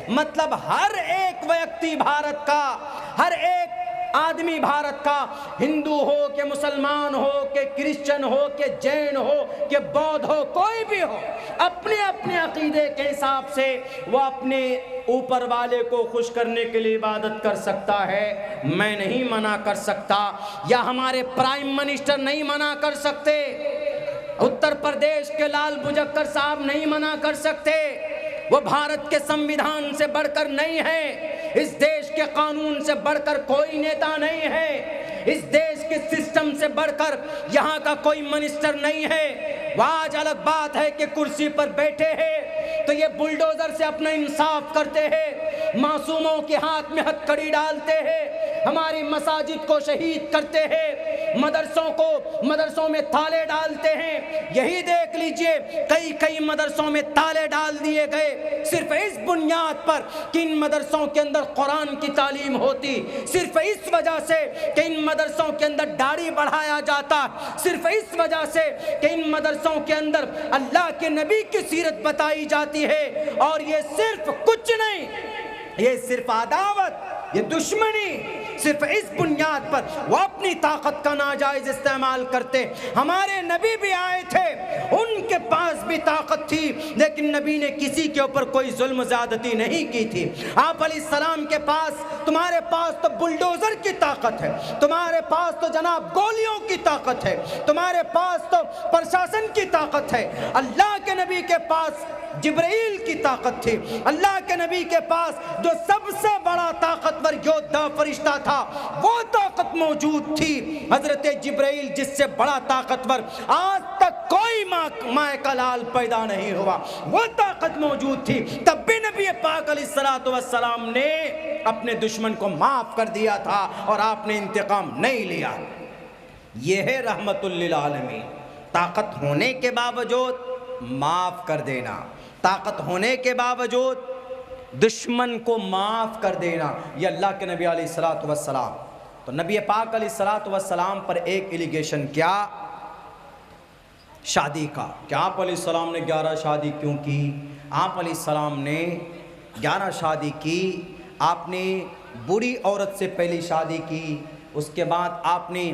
مطلب ہر ایک ویکتی بھارت کا، ہر ایک آدمی بھارت کا، ہندو ہو کہ مسلمان ہو کہ کرسچن ہو کہ جین ہو کہ بودھ ہو، کوئی بھی ہو، اپنے اپنے عقیدے کے حساب سے وہ اپنے اوپر والے کو خوش کرنے کے لیے عبادت کر سکتا ہے۔ میں نہیں منع کر سکتا، یا ہمارے پرائم منسٹر نہیں منع کر سکتے، اتر پردیش کے لال بجکر صاحب نہیں منع کر سکتے، وہ بھارت کے سمویدھان سے بڑھ کر نہیں ہے، اس دیش کے قانون سے بڑھ کر کوئی نیتا نہیں ہے، اس دیش کے سسٹم سے بڑھ کر یہاں کا کوئی منسٹر نہیں ہے۔ وہ آج الگ بات ہے کہ کرسی پر بیٹھے ہیں تو یہ بلڈوزر سے اپنا انصاف کرتے ہیں، معصوموں کے ہاتھ میں ہتھکڑی ڈالتے ہیں، ہماری مساجد کو شہید کرتے ہیں، مدرسوں میں تالے ڈالتے ہیں۔ یہی دیکھ لیجئے کئی مدرسوں میں تالے ڈال دیے گئے، صرف اس بنیاد پر کہ ان مدرسوں کے اندر قرآن کی تعلیم ہوتی، صرف اس وجہ سے کہ ان مدرسوں کے اندر داڑھی بڑھایا جاتا، صرف اس وجہ سے کہ ان مدرسوں کے اندر اللہ کے نبی کی سیرت بتائی جاتی ہے۔ اور یہ صرف کچھ نہیں، یہ صرف عداوت، یہ دشمنی، صرف اس بنیاد پر وہ اپنی طاقت کا ناجائز استعمال کرتے۔ ہمارے نبی بھی آئے تھے، ان کے پاس بھی طاقت تھی، لیکن نبی نے کسی کے اوپر کوئی ظلم زیادتی نہیں کی تھی۔ آپ علیہ السلام کے پاس، تمہارے پاس تو بلڈوزر کی طاقت ہے، تمہارے پاس تو جناب گولیوں کی طاقت ہے، تمہارے پاس تو پرشاسن کی طاقت ہے۔ اللہ کے نبی کے پاس جبرائیل کی طاقت تھی، اللہ کے نبی کے پاس جو سب سے بڑا طاقتور یودھا فرشتہ تھا وہ طاقت موجود تھی۔ حضرت جبرائیل جس سے بڑا طاقتور آج تک کوئی ماں کا لال پیدا نہیں ہوا، وہ طاقت موجود تھی، تب بھی نبی پاک علیہ السلام نے اپنے دشمن کو معاف کر دیا تھا اور آپ نے انتقام نہیں لیا۔ یہ ہے رحمت للعالمین، طاقت ہونے کے باوجود معاف کر دینا، طاقت ہونے کے باوجود دشمن کو معاف کر دینا، یہ اللہ کے نبی علیہ السلام۔ تو نبی پاک علیہ السلام پر ایک ایلیگیشن کیا؟ شادی کا، کہ آپ علیہ السلام نے 11 شادی کیوں کی؟ آپ علیہ السلام نے 11 شادی کی، آپ نے بری عورت سے پہلی شادی کی، اس کے بعد آپ نے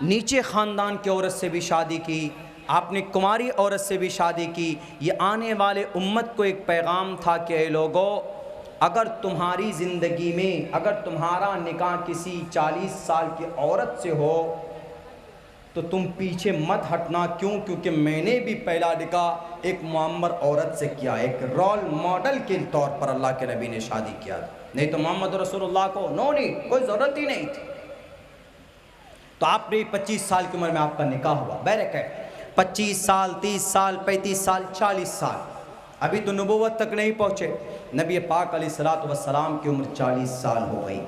نیچے خاندان کی عورت سے بھی شادی کی، آپ نے کماری عورت سے بھی شادی کی۔ یہ آنے والے امت کو ایک پیغام تھا کہ اے لوگو، اگر تمہاری زندگی میں اگر تمہارا نکاح کسی 40 سال کی عورت سے ہو تو تم پیچھے مت ہٹنا، کیونکہ میں نے بھی پہلا نکاح ایک معمر عورت سے کیا، ایک رول ماڈل کے طور پر اللہ کے نبی نے شادی کیا، نہیں تو محمد رسول اللہ کو کوئی ضرورت ہی نہیں تھی۔ تو آپ نے 25 سال کی عمر میں آپ کا نکاح ہوا، بہرکیف 25 سال 30 سال 35 سال 40 سال، ابھی تو نبوت تک نہیں پہنچے، نبی پاک علیہ السلام کی عمر 40 سال ہو گئی۔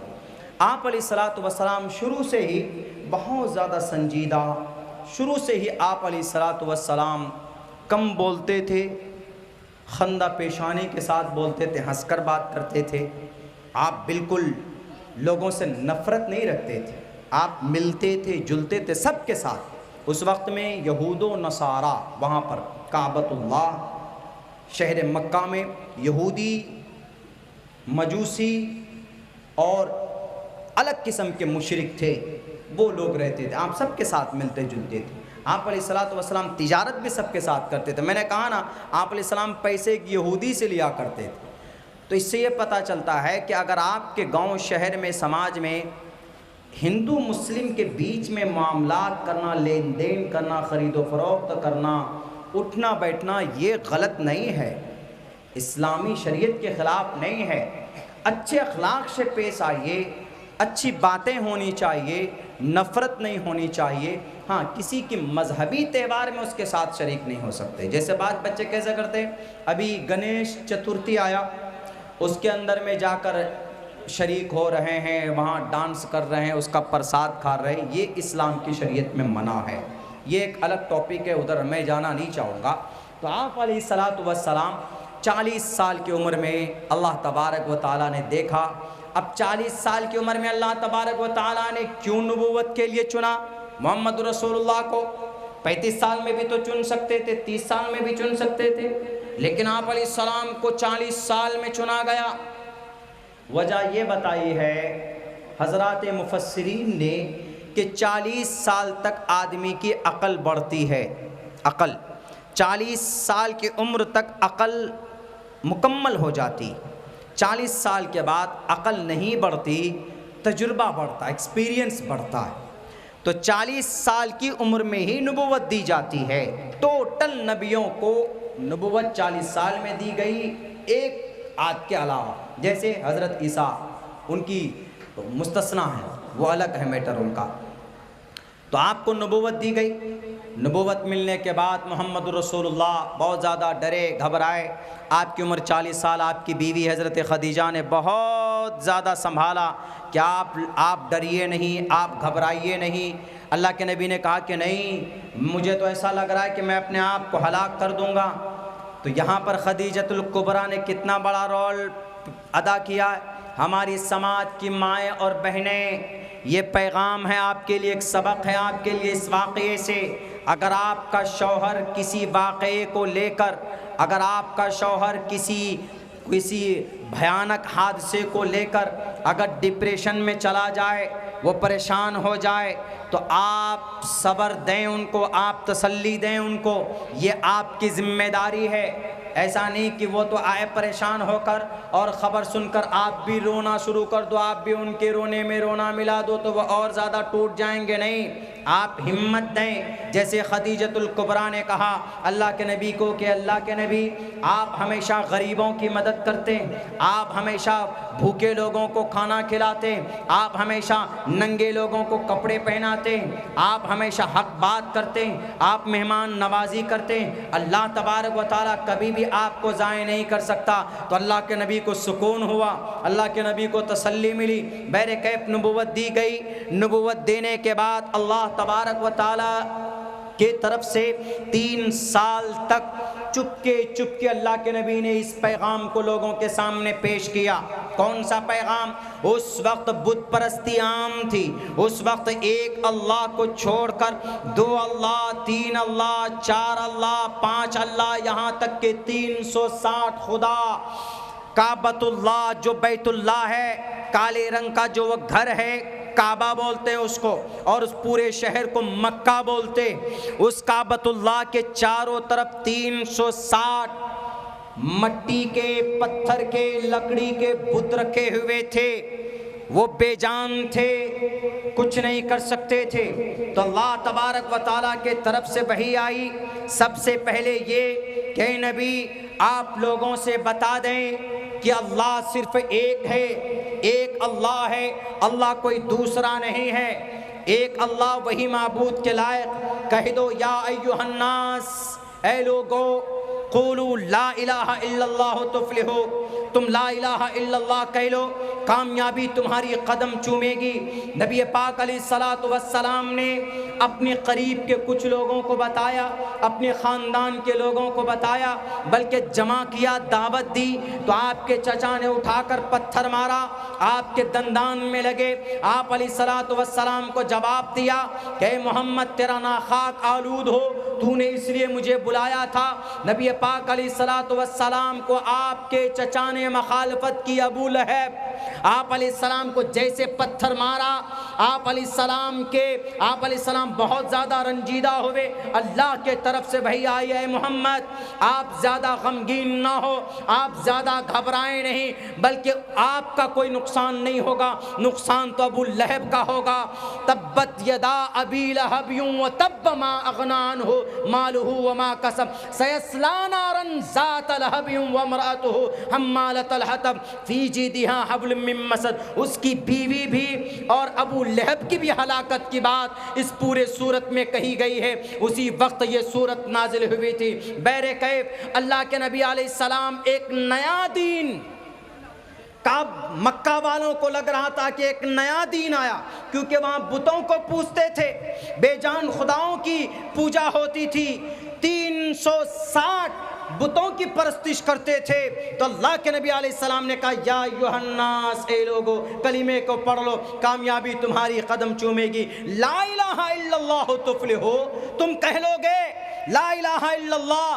آپ علیہ السلام شروع سے ہی بہت زیادہ سنجیدہ، شروع سے ہی آپ علیہ السلام کم بولتے تھے، خندہ پیشانی کے ساتھ بولتے تھے، ہنس کر بات کرتے تھے۔ آپ بالکل لوگوں سے نفرت نہیں رکھتے تھے، آپ ملتے تھے جلتے تھے سب کے ساتھ۔ اس وقت میں یہود و نصارہ وہاں پر کعبۃ اللہ شہر مکہ میں یہودی، مجوسی اور الگ قسم کے مشرک تھے، وہ لوگ رہتے تھے، آپ سب کے ساتھ ملتے جلتے تھے۔ آپ علیہ السلام تجارت بھی سب کے ساتھ کرتے تھے، میں نے کہا نا آپ علیہ السلام پیسے ایک یہودی سے لیا کرتے تھے۔ تو اس سے یہ پتہ چلتا ہے کہ اگر آپ کے گاؤں شہر میں سماج میں ہندو مسلم کے بیچ میں معاملات کرنا، لین دین کرنا، خرید و فروخت کرنا، اٹھنا بیٹھنا، یہ غلط نہیں ہے، اسلامی شریعت کے خلاف نہیں ہے، اچھے اخلاق سے پیش آئیے، اچھی باتیں ہونی چاہیے، نفرت نہیں ہونی چاہیے۔ ہاں کسی کی مذہبی تہوار میں اس کے ساتھ شریک نہیں ہو سکتے، جیسے بعض بچے کیسے کرتے ہیں، ابھی گنیش چترتھی آیا، اس کے اندر میں جا کر شریک ہو رہے ہیں، وہاں ڈانس کر رہے ہیں، اس کا پرساد کھا رہے ہیں، یہ اسلام کی شریعت میں منع ہے، یہ ایک الگ ٹاپک ہے، ادھر میں جانا نہیں چاہوں گا۔ تو آپ علیہ السلام 40 سال کی عمر میں اللہ تبارک و تعالیٰ نے دیکھا، اب 40 سال کی عمر میں اللہ تبارک و تعالیٰ نے کیوں نبوت کے لیے چنا محمد رسول اللہ کو؟ 35 سال میں بھی تو چن سکتے تھے، 30 سال میں بھی چن سکتے تھے، لیکن آپ علیہ السلام کو 40 سال میں چنا گیا۔ وجہ یہ بتائی ہے حضرات مفسرین نے کہ 40 سال تک آدمی کی عقل بڑھتی ہے۔ عقل 40 سال کی عمر تک عقل مکمل ہو جاتی، 40 سال کے بعد عقل نہیں بڑھتی، تجربہ بڑھتا، ایکسپیرینس بڑھتا ہے۔ تو 40 سال کی عمر میں ہی نبوت دی جاتی ہے۔ ٹوٹل نبیوں کو نبوت 40 سال میں دی گئی، ایک آدھ کے علاوہ، جیسے حضرت عیسیٰ، ان کی مستثنا ہے، وہ الگ ہے میٹر ان کا۔ تو آپ کو نبوت دی گئی۔ نبوت ملنے کے بعد محمد رسول اللہ بہت زیادہ ڈرے گھبرائے۔ آپ کی عمر 40 سال، آپ کی بیوی حضرت خدیجہ نے بہت زیادہ سنبھالا کہ آپ ڈریے نہیں، آپ گھبرائیے نہیں۔ اللہ کے نبی نے کہا کہ نہیں، مجھے تو ایسا لگ رہا ہے کہ میں اپنے آپ کو ہلاک کر دوں گا۔ تو یہاں پر خدیجۃ الکبریٰ نے کتنا بڑا رول ادا کیا ہے۔ ہماری سماج کی مائیں اور بہنیں، یہ پیغام ہے آپ کے لیے، ایک سبق ہے آپ کے لیے اس واقعے سے۔ اگر آپ کا شوہر کسی واقعے کو لے کر، اگر آپ کا شوہر کسی بھیانک حادثے کو لے کر اگر ڈپریشن میں چلا جائے، وہ پریشان ہو جائے، تو آپ صبر دیں ان کو، آپ تسلی دیں ان کو، یہ آپ کی ذمہ داری ہے۔ ایسا نہیں کہ وہ تو آئے پریشان ہو کر اور خبر سن کر آپ بھی رونا شروع کر دو، آپ بھی ان کے رونے میں رونا ملا دو تو وہ اور زیادہ ٹوٹ جائیں گے۔ نہیں، آپ ہمت دیں، جیسے خدیجۃ الکبریٰ نے کہا اللہ کے نبی کو کہ اللہ کے نبی، آپ ہمیشہ غریبوں کی مدد کرتے، آپ ہمیشہ بھوکے لوگوں کو کھانا کھلاتے، آپ ہمیشہ ننگے لوگوں کو کپڑے پہناتے، آپ ہمیشہ حق بات کرتے، آپ مہمان نوازی کرتے، اللہ تبارک و تعالیٰ کبھی بھی آپ کو ضائع نہیں کر سکتا۔ تو اللہ کے نبی کو سکون ہوا، اللہ کے نبی کو تسلی ملی، بہرکیف نبوت دی گئی۔ نبوت دینے کے بعد اللہ تبارک و تعالیٰ کی طرف سے 3 سال تک چپکے اللہ کے نبی نے اس پیغام کو لوگوں کے سامنے پیش کیا۔ کون سا پیغام؟ اس وقت بت پرستی عام تھی، اس وقت ایک اللہ کو چھوڑ کر 2 اللہ، 3 اللہ، 4 اللہ، 5 اللہ، یہاں تک کہ 360 خدا۔ کعبۃ اللہ جو بیت اللہ ہے، کالے رنگ کا جو وہ گھر ہے، کعبہ بولتے ہیں اس کو، اور اس پورے شہر کو مکہ بولتے۔ اس کعبۃ اللہ کے چاروں طرف 360 مٹی کے، پتھر کے، لکڑی کے بت رکھے ہوئے تھے۔ وہ بے جان تھے، کچھ نہیں کر سکتے تھے۔ تو اللہ تبارک و تعالیٰ کے طرف سے وحی آئی، سب سے پہلے یہ کہ نبی آپ لوگوں سے بتا دیں کہ اللہ صرف ایک ہے، ایک اللہ ہے، اللہ کوئی دوسرا نہیں ہے، ایک اللہ وہی معبود کے لائق۔ کہہ دو یا ایھا الناس، اے لوگو، قولوا لا الہ الا اللہ تفلحوا، تم لا الہ الا اللہ کہہ لو، کامیابی تمہاری قدم چومے گی۔ نبی پاک علیہ الصلوۃ والسلام نے اپنے قریب کے کچھ لوگوں کو بتایا، اپنے خاندان کے لوگوں کو بتایا، بلکہ جمع کیا، دعوت دی، تو آپ کے چچا نے اٹھا کر پتھر مارا، آپ کے دندان میں لگے۔ آپ علیہ الصلوۃ والسلام کو جواب دیا کہ اے محمد، تیرا ناخاک آلود ہو، تو نے اس لیے مجھے بلایا تھا۔ نبی پاک علیہ الصلوۃ والسلام کو آپ کے چچا نے مخالفت کی، ابو لہب، آپ علیہ السلام کو جیسے پتھر مارا، آپ علیہ السلام بہت زیادہ رنجیدہ ہوئے۔ اللہ کے طرف سے وحی آئی، اے محمد آپ زیادہ غمگین نہ ہو، آپ زیادہ گھبرائیں نہیں، بلکہ آپ کا کوئی نقصان نہیں ہوگا، نقصان تو ابو لہب کا ہوگا۔ تبت یدا ابی لہب وتب ما اغنی عنہ مالہ وما کسب سیصلی نارا ذات لہب وامرأتہ حمالۃ الحطب فی جیدہا حبل من مسد۔ اس کی بیوی بھی اور ابو لہب کی بھی ہلاکت کی بات اس پورے سورت میں کہی گئی ہے۔ اسی وقت یہ سورت نازل ہوئی تھی۔ بہرکیف اللہ کے نبی علیہ السلام ایک نیا دین، مکہ والوں کو لگ رہا تھا کہ ایک نیا دین آیا، کیونکہ وہاں بتوں کو پوجتے تھے، بے جان خداؤں کی پوجا ہوتی تھی، 360 بتوں کی پرستش کرتے تھے۔ تو اللہ کے نبی علیہ السلام نے کہا یا ایھا الناس، اے لوگو، کلمے کو پڑھ لو، کامیابی تمہاری قدم چومے گی۔ لا الہ الا اللہ تفلحوا، تم کہہ لو گے لا الہ الا اللہ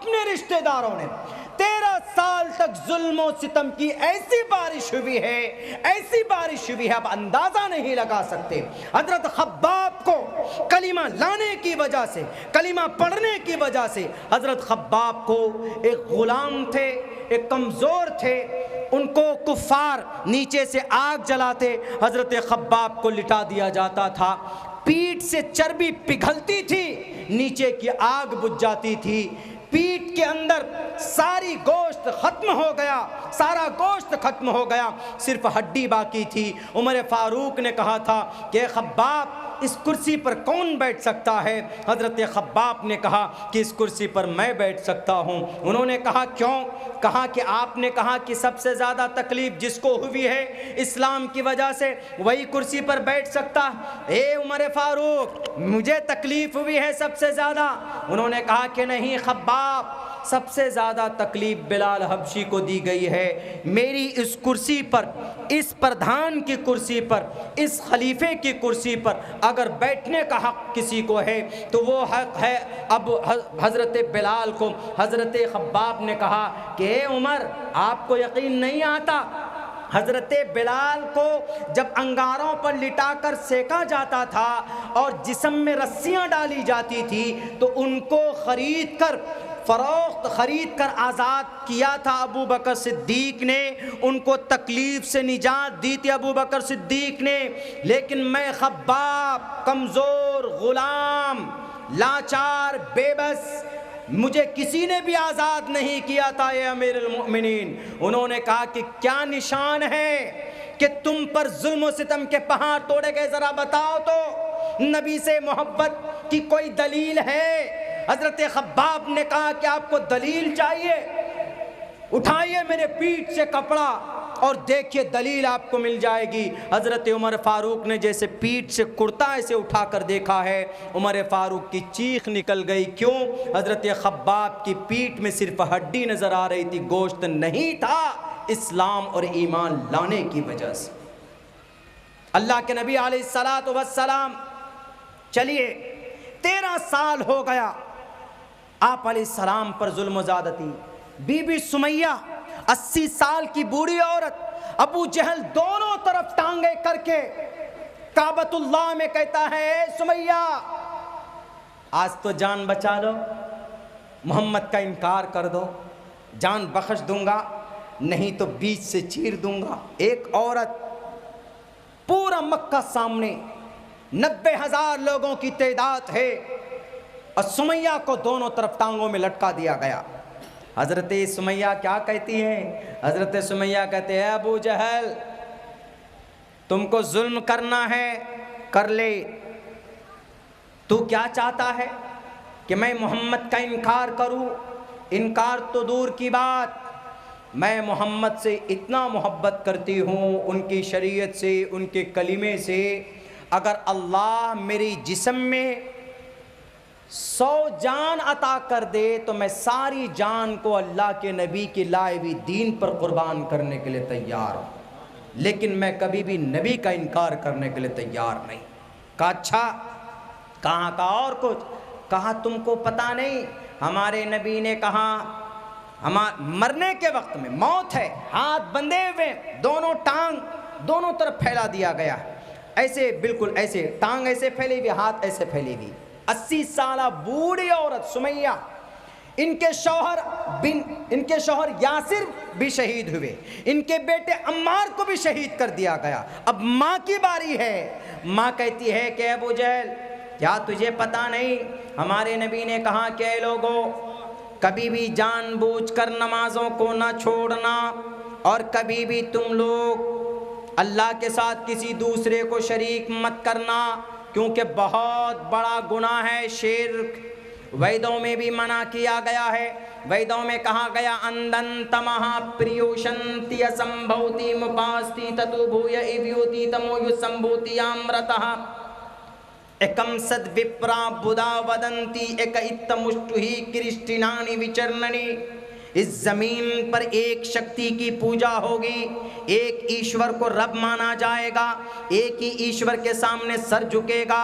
اپنے رشتہ داروں نے 13 سال تک ظلم و ستم کی ایسی بارش ہوئی ہے، ایسی بارش ہوئی ہے، اب اندازہ نہیں لگا سکتے۔ حضرت خباب کو کلمہ لانے کی وجہ سے، کلمہ پڑھنے کی وجہ سے، حضرت خباب کو ایک غلام تھے، ایک کمزور تھے، ان کو کفار نیچے سے آگ جلاتے، حضرت خباب کو لٹا دیا جاتا تھا، پیٹ سے چربی پگھلتی تھی، نیچے کی آگ بجھ جاتی تھی، پیٹ کے اندر ساری گوشت ختم ہو گیا، سارا گوشت ختم ہو گیا، صرف ہڈی باقی تھی۔ عمر فاروق نے کہا تھا کہ خباب اس کرسی پر کون بیٹھ سکتا ہے؟ حضرت خباب نے کہا کہ اس کرسی پر میں بیٹھ سکتا ہوں۔ انہوں نے کہا کیوں؟ کہا کہ آپ نے کہا کہ سب سے زیادہ تکلیف جس کو ہوئی ہے اسلام کی وجہ سے وہی کرسی پر بیٹھ سکتا۔ اے عمر فاروق، مجھے تکلیف ہوئی ہے سب سے زیادہ۔ انہوں نے کہا کہ نہیں خباب، سب سے زیادہ تکلیف بلال حبشی کو دی گئی ہے۔ میری اس کرسی پر، اس پردھان کی کرسی پر، اس خلیفے کی کرسی پر اگر بیٹھنے کا حق کسی کو ہے تو وہ حق ہے اب حضرت بلال کو۔ حضرت خباب نے کہا کہ اے عمر، آپ کو یقین نہیں آتا، حضرت بلال کو جب انگاروں پر لٹا کر سینکا جاتا تھا اور جسم میں رسیاں ڈالی جاتی تھی تو ان کو خرید کر آزاد کیا تھا ابو بکر صدیق نے، ان کو تکلیف سے نجات دی تھی ابو بکر صدیق نے۔ لیکن میں خباب، کمزور، غلام، لاچار، بے بس، مجھے کسی نے بھی آزاد نہیں کیا تھا اے امیر المؤمنین۔ انہوں نے کہا کہ کیا نشان ہے کہ تم پر ظلم و ستم کے پہاڑ توڑے گئے، ذرا بتاؤ تو، نبی سے محبت کی کوئی دلیل ہے؟ حضرت خباب نے کہا کہ آپ کو دلیل چاہیے، اٹھائیے میرے پیٹھ سے کپڑا اور دیکھیے دلیل آپ کو مل جائے گی۔ حضرت عمر فاروق نے جیسے پیٹھ سے کرتا ایسے اٹھا کر دیکھا ہے، عمر فاروق کی چیخ نکل گئی۔ کیوں؟ حضرت خباب کی پیٹھ میں صرف ہڈی نظر آ رہی تھی، گوشت نہیں تھا، اسلام اور ایمان لانے کی وجہ سے۔ اللہ کے نبی علیہ الصلوۃ والسلام، چلیے 13 سال ہو گیا آپ علیہ السلام پر ظلم و زیادتی۔ بی بی سمیہ 80 سال کی بوڑھی عورت، ابو جہل دونوں طرف ٹانگیں کر کے کعبۃ اللہ میں کہتا ہے اے سمیہ آج تو جان بچا لو، محمد کا انکار کر دو، جان بخش دوں گا، نہیں تو بیچ سے چیر دوں گا۔ ایک عورت، پورا مکہ سامنے، 90,000 لوگوں کی تعداد ہے، اور سمیہ کو دونوں طرف ٹانگوں میں لٹکا دیا گیا۔ حضرت سمیہ کیا کہتی ہے؟ حضرت سمیہ کہتے ہیں ابو جہل، تم کو ظلم کرنا ہے کر لے، تو کیا چاہتا ہے کہ میں محمد کا انکار کروں؟ انکار تو دور کی بات، میں محمد سے اتنا محبت کرتی ہوں، ان کی شریعت سے، ان کے کلمے سے، اگر اللہ میری جسم میں 100 جان عطا کر دے تو میں ساری جان کو اللہ کے نبی کی لائے ہوئی دین پر قربان کرنے کے لیے تیار ہوں، لیکن میں کبھی بھی نبی کا انکار کرنے کے لیے تیار نہیں۔ کہا اچھا، کہاں کا اور کچھ؟ کہا تم کو پتہ نہیں، ہمارے نبی نے کہا مرنے کے وقت میں موت ہے، ہاتھ بندھے ہوئے، دونوں ٹانگ دونوں طرف پھیلا دیا گیا، ایسے بالکل ایسے ٹانگ ایسے پھیلی ہوئی، ہاتھ ایسے پھیلی ہوئی۔ 80 سالہ بوڑھی عورت سمیہ، ان کے شوہر یاسر بھی شہید ہوئے، ان کے بیٹے عمار کو بھی شہید کر دیا گیا۔ اب ماں کی باری ہے، ماں کہتی ہے کہ ابو جہل کیا تجھے پتہ نہیں، ہمارے نبی نے کہا کہ اے لوگوں، کبھی بھی جان بوجھ کر نمازوں کو نہ چھوڑنا، اور کبھی بھی تم لوگ اللہ کے ساتھ کسی دوسرے کو شریک مت کرنا، کیونکہ بہت بڑا گناہ ہے شرک۔ ویدوں میں بھی منع کیا گیا ہے، ویدوں میں کہا گیا اندنتمہا پریوشنتی اسمبھوتی مپاستی تتوبھویا ایویوتی تمویو سمبھوتی آمرتہا ایکم سد وپرا بدھا ودنتی ایک اتمشٹوہی کرشٹینانی وچرننی۔ اس زمین پر ایک شکتی کی پوجا ہوگی، ایک ایشور کو رب مانا جائے گا، ایک ہی ایشور کے سامنے سر جھکے گا۔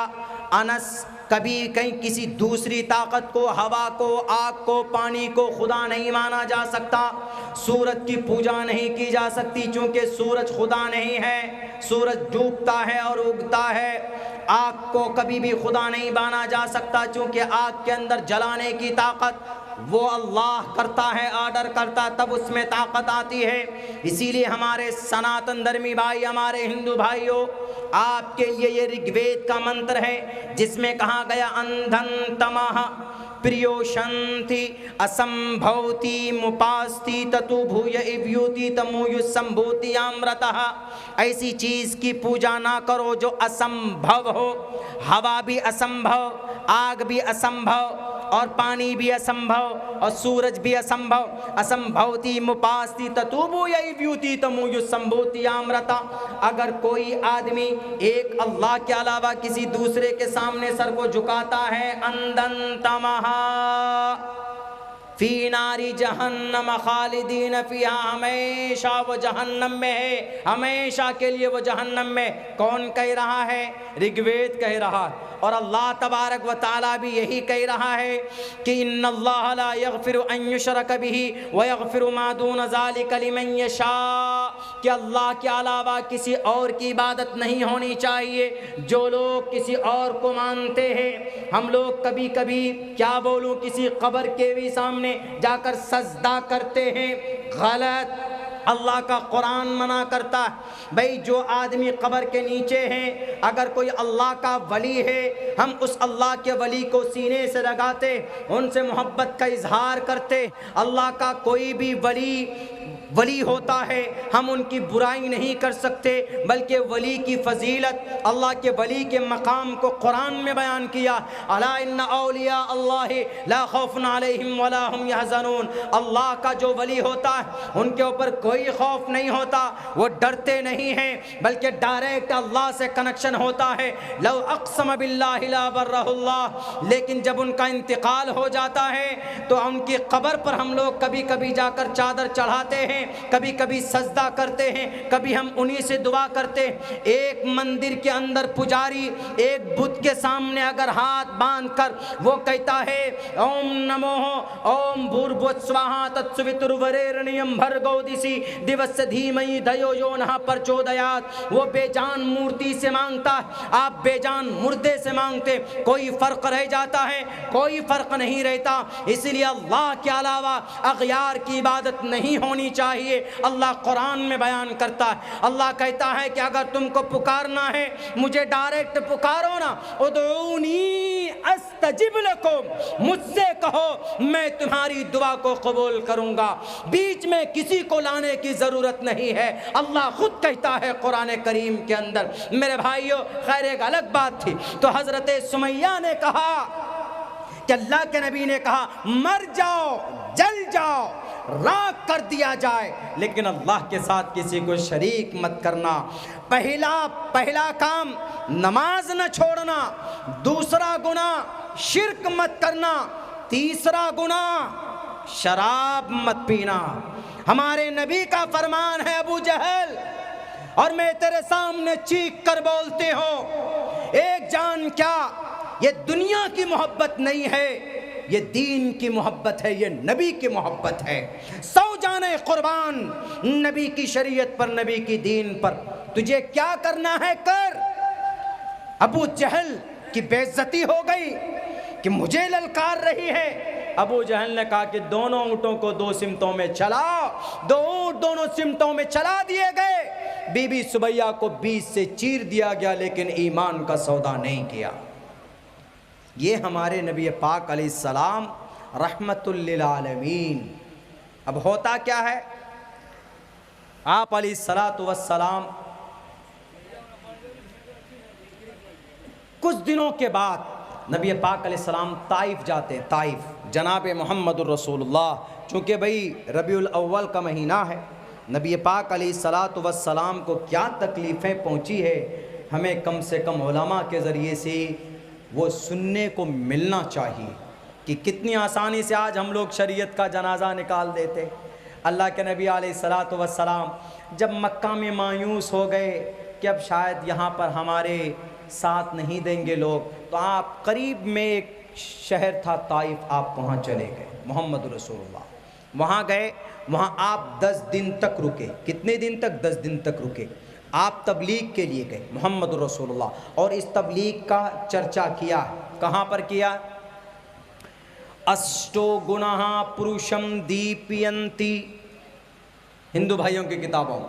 انس کبھی کہیں کسی دوسری طاقت کو، ہوا کو، آگ کو، پانی کو خدا نہیں مانا جا سکتا۔ سورج کی پوجا نہیں کی جا سکتی چونکہ سورج خدا نہیں ہے، سورج ڈوبتا ہے اور اگتا ہے۔ آگ کو کبھی بھی خدا نہیں مانا جا سکتا چونکہ آگ کے اندر جلانے کی طاقت وہ اللہ کرتا ہے، آرڈر کرتا تب اس میں طاقت آتی ہے۔ اسی لیے ہمارے سناتن دھرمی بھائی، ہمارے ہندو بھائیوں، آپ کے لیے یہ رگ وید کا منتر ہے جس میں کہا گیا اندھن تمہ پریوشنتی اسمبھوتی مپاستی تتو بھوی ایویوتی تموی سمبھوتی امرتہ۔ ایسی چیز کی پوجا نہ کرو جو اسمبھو ہو، ہوا بھی اسمبھو، آگ بھی اسمبھو اور پانی بھی اسمبھو اور سورج بھی اسمبھو۔ اسمبھوتی مپاستی تتوبو یوتی تموی سمبھوتی امرتا۔ اگر کوئی آدمی ایک اللہ کے علاوہ کسی دوسرے کے سامنے سر کو جھکاتا ہے، اندن تمہا فی ناری جہنم خالدین فیہا، ہمیشہ وہ جہنم میں ہے، ہمیشہ کے لیے وہ جہنم میں۔ کون کہہ رہا ہے؟ رگ وید کہہ رہا ہے، اور اللہ تبارک و تعالیٰ بھی یہی کہہ رہا ہے کہ ان اللہ لا یغفر ان یشرک بہ ویغفر ما دون ذلک لمن یشاء، کہ اللہ کے علاوہ کسی اور کی عبادت نہیں ہونی چاہیے۔ جو لوگ کسی اور کو مانتے ہیں، ہم لوگ کبھی کبھی کیا بولوں، کسی قبر کے بھی سامنے جا کر سجدہ کرتے ہیں، غلط۔ اللہ کا قرآن منع کرتا ہے بھئی جو آدمی قبر کے نیچے ہیں، اگر کوئی اللہ کا ولی ہے، ہم اس اللہ کے ولی کو سینے سے لگاتے، ان سے محبت کا اظہار کرتے۔ اللہ کا کوئی بھی ولی ہوتا ہے، ہم ان کی برائی نہیں کر سکتے، بلکہ ولی کی فضیلت، اللہ کے ولی کے مقام کو قرآن میں بیان کیا۔ الا ان اولیاء اللہ لا خوف علیہم ولا هم يحزنون۔ اللہ کا جو ولی ہوتا ہے ان کے اوپر کوئی خوف نہیں ہوتا، وہ ڈرتے نہیں ہیں، بلکہ ڈائریکٹ اللہ سے کنیکشن ہوتا ہے۔ لو اقسم باللہ لا برہ اللہ، لیکن جب ان کا انتقال ہو جاتا ہے تو ان کی قبر پر ہم لوگ کبھی کبھی جا کر چادر چڑھاتے ہیں، کبھی کبھی سجدہ کرتے ہیں، کبھی ہم انہی سے دعا کرتے ہیں۔ ایک مندر کے اندر پجاری ایک بت کے سامنے اگر ہاتھ باندھ کر وہ کہتا ہے اوم نمو اوم بھوربھوت سواہا تتسویتروریرنیم بھرگو دسی دیوس دھیمئی دھیو یو نہ پرچودیات، وہ بے جان مورتی سے مانگتا ہے، آپ بے جان مردے سے مانگتے، کوئی فرق رہ جاتا ہے؟ کوئی فرق نہیں رہتا۔ اس لیے اللہ کے علاوہ اغیار کی عبادت نہیں ہونی چاہیے۔ اللہ قرآن میں بیان کرتا ہے، اللہ کہتا ہے کہ اگر تم کو پکارنا ہے مجھے ڈائریکٹ پکارو نا، ادعونی استجب لکم، مجھ سے کہو میں تمہاری دعا کو قبول کروں گا، بیچ میں کسی کو لانے کی ضرورت نہیں ہے۔ اللہ خود کہتا ہے قرآن کریم کے اندر۔ میرے بھائیو، خیر ایک الگ بات تھی تو حضرت سمیہ نے کہا کہ اللہ کے نبی نے کہا مر جاؤ، جل جاؤ، راکھ کر دیا جائے، لیکن اللہ کے ساتھ کسی کو شریک مت کرنا۔ پہلا کام نماز نہ چھوڑنا، دوسرا گناہ شرک مت کرنا، تیسرا گناہ شراب مت پینا۔ ہمارے نبی کا فرمان ہے ابو جہل، اور میں تیرے سامنے چیخ کر بولتے ہو، ایک جان کیا یہ دنیا کی محبت نہیں ہے، یہ دین کی محبت ہے، یہ نبی کی محبت ہے۔ 100 جانیں قربان نبی کی شریعت پر، نبی کی دین پر، تجھے کیا کرنا ہے کر۔ ابو جہل کی بے عزتی ہو گئی کہ مجھے للکار رہی ہے۔ ابو جہل نے کہا کہ دونوں اونٹوں کو 2 سمتوں میں چلا، 2 اونٹ دونوں سمتوں میں چلا دیے گئے۔ بی بی سمیہ کو 20 سے چیر دیا گیا، لیکن ایمان کا سودا نہیں کیا۔ یہ ہمارے نبی پاک علیہ السلام رحمت للعالمین۔ اب ہوتا کیا ہے، آپ علیہ السلام کچھ دنوں کے بعد نبی پاک علیہ السلام طائف جاتے ہیں۔ طائف جناب محمد الرسول اللہ، چونکہ بھئی ربیع الاول کا مہینہ ہے، نبی پاک علیہ السلام کو کیا تکلیفیں پہنچی ہے، ہمیں کم سے کم علماء کے ذریعے سے وہ سننے کو ملنا چاہیے کہ کتنی آسانی سے آج ہم لوگ شریعت کا جنازہ نکال دیتے۔ اللہ کے نبی علیہ السلام جب مکہ میں مایوس ہو گئے کہ اب شاید یہاں پر ہمارے ساتھ نہیں دیں گے لوگ، تو آپ قریب میں ایک شہر تھا طائف، آپ وہاں چلے گئے، محمد رسول اللہ وہاں گئے، وہاں آپ 10 دن تک رکے۔ کتنے دن تک؟ 10 دن تک رکے۔ آپ تبلیغ کے لیے گئے محمد رسول اللہ، اور اس تبلیغ کا چرچا کیا۔ کہاں پر کیا؟ اشٹو گناہ پروشم دیپینتی، ہندو بھائیوں کی کتابوں،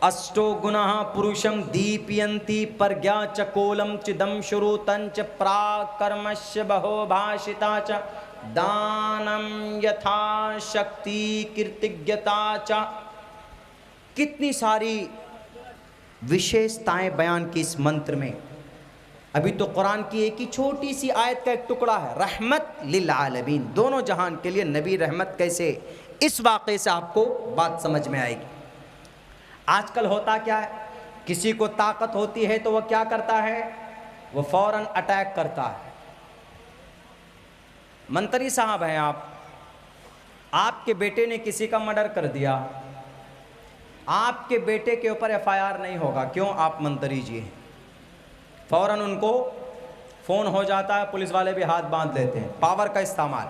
اشٹو گناہ پروشم دیپینتی پرگیا چکولم چدم شروتن چ پراکرمش بہو بھاشتا چ دانم یتھا شکتی کرتگیتا چ۔ کتنی ساری وشیشتائیں بیان کی اس منتر میں۔ ابھی تو قرآن کی ایک ہی چھوٹی سی آیت کا ایک ٹکڑا ہے، رحمت للعالمین، دونوں جہان کے لیے نبی رحمت کیسے، اس واقعے سے آپ کو بات سمجھ میں آئے گی۔ آج کل ہوتا کیا ہے، کسی کو طاقت ہوتی ہے تو وہ کیا کرتا ہے، وہ فوراً اٹیک کرتا ہے۔ منتری صاحب ہیں آپ کے بیٹے نے کسی کا مرڈر کر دیا، آپ کے بیٹے کے اوپر FIR نہیں ہوگا، کیوں؟ آپ منتری جی ہیں، فوراً ان کو فون ہو جاتا ہے، پولیس والے بھی ہاتھ باندھ لیتے ہیں۔ پاور کا استعمال،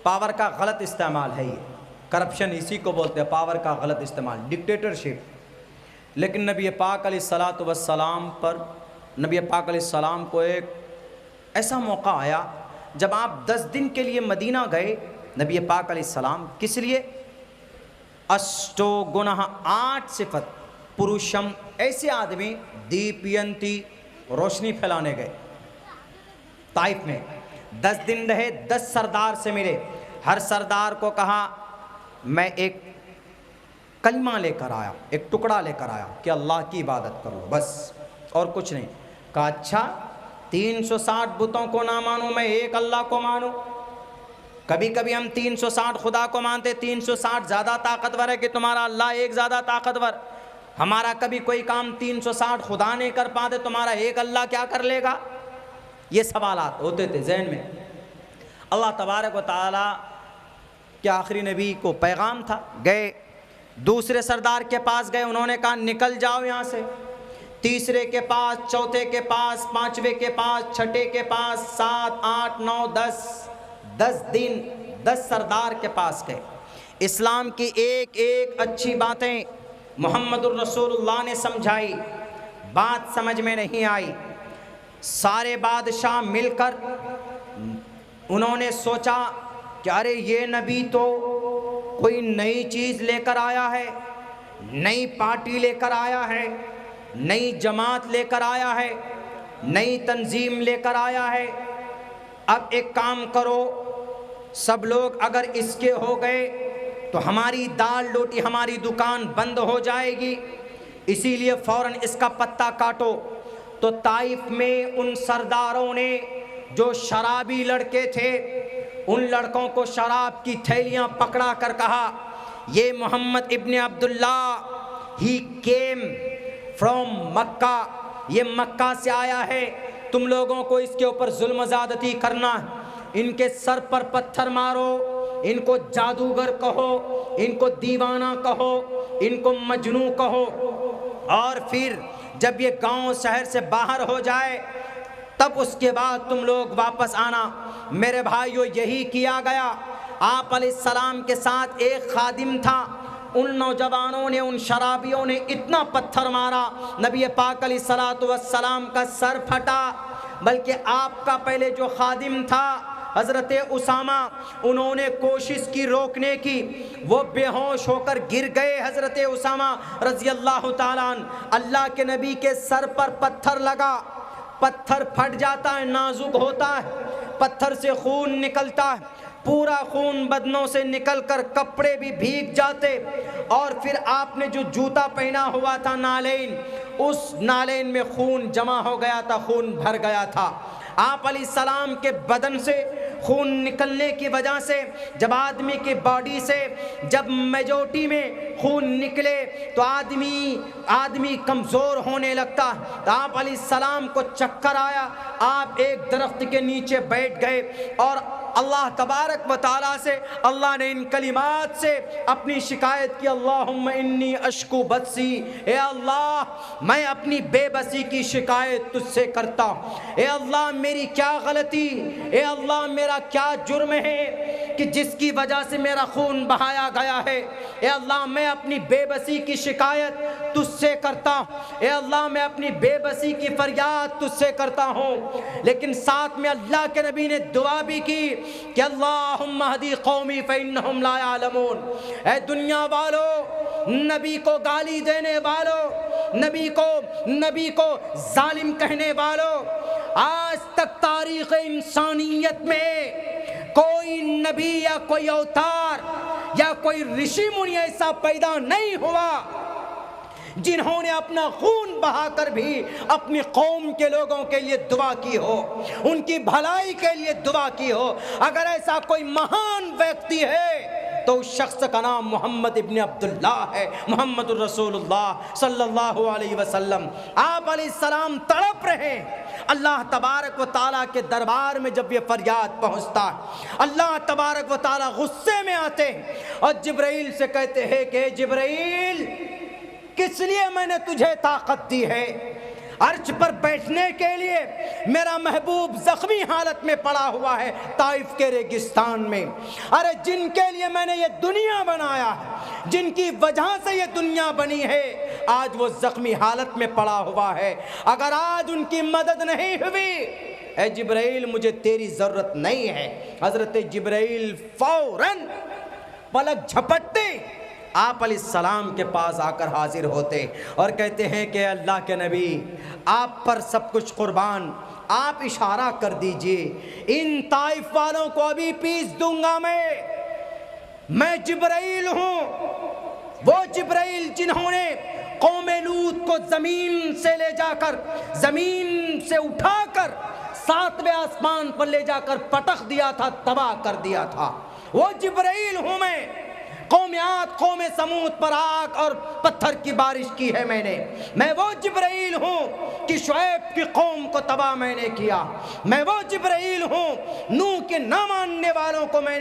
پاور کا غلط استعمال ہے، یہ کرپشن اسی کو بولتے ہیں، پاور کا غلط استعمال، ڈکٹیٹرشپ۔ لیکن نبی پاک علیہ الصلاۃ والسلام پر، نبی پاک علیہ السلام کو ایک ایسا موقع آیا جب آپ 10 دن کے لیے مدینہ گئے، نبی پاک علیہ السلام کس لیے؟ اشٹو گناہ، 8 صفت، پروشم، ایسے آدمی، دیپینتی، روشنی پھیلانے گئے طائف میں۔ 10 دن رہے، 10 سردار سے ملے، ہر سردار کو کہا میں ایک کلمہ لے کر آیا، ایک ٹکڑا لے کر آیا کہ اللہ کی عبادت کرو، بس اور کچھ نہیں۔ کہا اچھا 360 بتوں کو نہ مانوں، میں ایک اللہ کو مانوں۔ کبھی کبھی ہم 360 خدا کو مانتے، 360 زیادہ طاقتور ہے کہ تمہارا اللہ ایک زیادہ طاقتور۔ ہمارا کبھی کوئی کام 360 خدا نہیں کر پاتے، تمہارا ایک اللہ کیا کر لے گا؟ یہ سوالات ہوتے تھے ذہن میں۔ اللہ تبارک و تعالیٰ کے آخری نبی کو پیغام تھا، گئے دوسرے سردار کے پاس گئے، انہوں نے کہا نکل جاؤ یہاں سے۔ تیسرے کے پاس، چوتھے کے پاس، پانچویں کے پاس، چھٹے کے پاس، 7 8 9 10 دن 10 سردار کے پاس گئے۔ اسلام کی ایک ایک اچھی باتیں محمد الرسول اللہ نے سمجھائی، بات سمجھ میں نہیں آئی۔ سارے بادشاہ مل کر انہوں نے سوچا کہ ارے یہ نبی تو کوئی نئی چیز لے کر آیا ہے، نئی پارٹی لے کر آیا ہے، نئی جماعت لے کر آیا ہے، نئی تنظیم لے کر آیا ہے۔ اب ایک کام کرو، سب لوگ اگر اس کے ہو گئے تو ہماری دال روٹی، ہماری دکان بند ہو جائے گی، اسی لیے فوراً اس کا پتہ کاٹو۔ تو طائف میں ان سرداروں نے جو شرابی لڑکے تھے، ان لڑکوں کو شراب کی تھیلیاں پکڑا کر کہا یہ محمد ابن عبداللہ، ہی کیم فرام مکہ، یہ مکہ سے آیا ہے، تم لوگوں کو اس کے اوپر ظلم زیادتی کرنا ہے، ان کے سر پر پتھر مارو، ان کو جادوگر کہو، ان کو دیوانہ کہو، ان کو مجنوں کہو، اور پھر جب یہ گاؤں شہر سے باہر ہو جائے تب اس کے بعد تم لوگ واپس آنا۔ میرے بھائیو یہی کیا گیا۔ آپ علیہ السلام کے ساتھ ایک خادم تھا، ان نوجوانوں نے، ان شرابیوں نے اتنا پتھر مارا، نبی پاک علیہ السلام کا سر پھٹا۔ بلکہ آپ کا پہلے جو خادم تھا حضرت اسامہ، انہوں نے کوشش کی روکنے کی، وہ بے ہوش ہو کر گر گئے۔ حضرت اسامہ رضی اللہ تعالیٰ عنہ، اللہ کے نبی کے سر پر پتھر لگا، پتھر پھٹ جاتا ہے، نازک ہوتا ہے، پتھر سے خون نکلتا ہے، پورا خون بدنوں سے نکل کر کپڑے بھی بھیگ جاتے، اور پھر آپ نے جو جوتا پہنا ہوا تھا نالین، اس نالین میں خون جمع ہو گیا تھا، خون بھر گیا تھا۔ آپ علیہ السلام کے بدن سے خون نکلنے کی وجہ سے، جب آدمی کی باڈی سے جب میجورٹی میں خون نکلے تو آدمی کمزور ہونے لگتا۔ تو آپ علیہ السلام کو چکر آیا، آپ ایک درخت کے نیچے بیٹھ گئے اور اللہ تبارک و تعالیٰ سے اللہ نے ان کلمات سے اپنی شکایت کی، اللہم انی اشکو بثی، اے اللہ میں اپنی بے بسی کی شکایت تجھ سے کرتا ہوں، اے اللہ میری کیا غلطی، اے اللہ میرا کیا جرم ہے کہ جس کی وجہ سے میرا خون بہایا گیا ہے، اے اللہ میں اپنی بے بسی کی شکایت تجھ سے کرتا ہوں، اے اللہ میں اپنی بے بسی کی فریاد تجھ سے کرتا ہوں۔ لیکن ساتھ میں اللہ کے نبی نے دعا بھی کی کہ اللہم اہدی قومی فإنہم لا یعلمون، اے دنیا والو، نبی کو گالی دینے والو، نبی کو ظالم کہنے والو، آج تک تاریخ انسانیت میں کوئی نبی یا کوئی اوتار یا کوئی رشی منی ایسا پیدا نہیں ہوا جنہوں نے اپنا خون بہا کر بھی اپنی قوم کے لوگوں کے لیے دعا کی ہو، ان کی بھلائی کے لیے دعا کی ہو۔ اگر ایسا کوئی مہان ویکتی ہے تو اس شخص کا نام محمد ابن عبداللہ ہے، محمد الرسول اللہ صلی اللہ علیہ وسلم۔ آپ علیہ السلام تڑپ رہے ہیں، اللہ تبارک و تعالیٰ کے دربار میں جب یہ فریاد پہنچتا ہے، اللہ تبارک و تعالیٰ غصے میں آتے ہیں اور جبرائیل سے کہتے ہیں کہ جبرائیل، کس لیے میں نے تجھے طاقت دی ہے؟ عرش پر بیٹھنے کے لیے میرا محبوب زخمی حالت میں پڑا ہوا ہے طائف کے ریگستان میں۔ ارے جن کے لیے میں نے یہ دنیا بنایا ہے، جن کی وجہ سے یہ دنیا بنی ہے، آج وہ زخمی حالت میں پڑا ہوا ہے۔ اگر آج ان کی مدد نہیں ہوئی، اے جبرائیل مجھے تیری ضرورت نہیں ہے۔ حضرت جبرائیل فوراً پلک جھپٹتے آپ علیہ السلام کے پاس آ کر حاضر ہوتے اور کہتے ہیں کہ اللہ کے نبی، آپ پر سب کچھ قربان، آپ اشارہ کر دیجئے، ان طائف والوں کو ابھی پیس دوں گا میں جبرائیل ہوں، وہ جبرائیل جنہوں نے قوم لوط کو زمین سے لے جا کر، زمین سے اٹھا کر 7ویں آسمان پر لے جا کر پٹخ دیا تھا، تباہ کر دیا تھا، وہ جبرائیل ہوں میں۔ قوم عاد، قوم سمود پر آگ اور پتھر کی بارش کی ہے میں وہ جبرائیل ہوں کہ شعیب کی قوم کو تباہ میں نے کیا، میں وہ جبرائیل ہوں نوح کے نہ ماننے والوں کو میں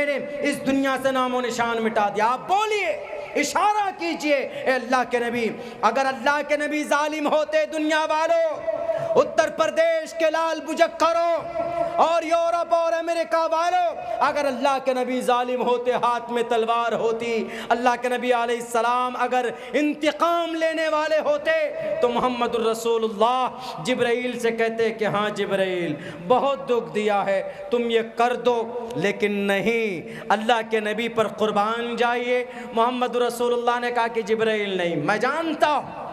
نے اس دنیا سے نام و نشان مٹا دیا۔ آپ بولیے، اشارہ کیجئے اے اللہ کے نبی۔ اگر اللہ کے نبی ظالم ہوتے دنیا والوں، اتر پردیش کے لال بجکروں اور یورپ اور امریکہ والوں، اگر اللہ کے نبی ظالم ہوتے، ہاتھ میں تلوار ہوتی، اللہ کے نبی علیہ السلام اگر انتقام لینے والے ہوتے تو محمد الرسول اللہ جبرائیل سے کہتے کہ ہاں جبرائیل، بہت دکھ دیا ہے، تم یہ کر دو، لیکن نہیں، اللہ کے نبی پر قربان جائیے۔ محمد رسول اللہ نے کہا کہ جبرائیل نہیں، میں جانتا ہوں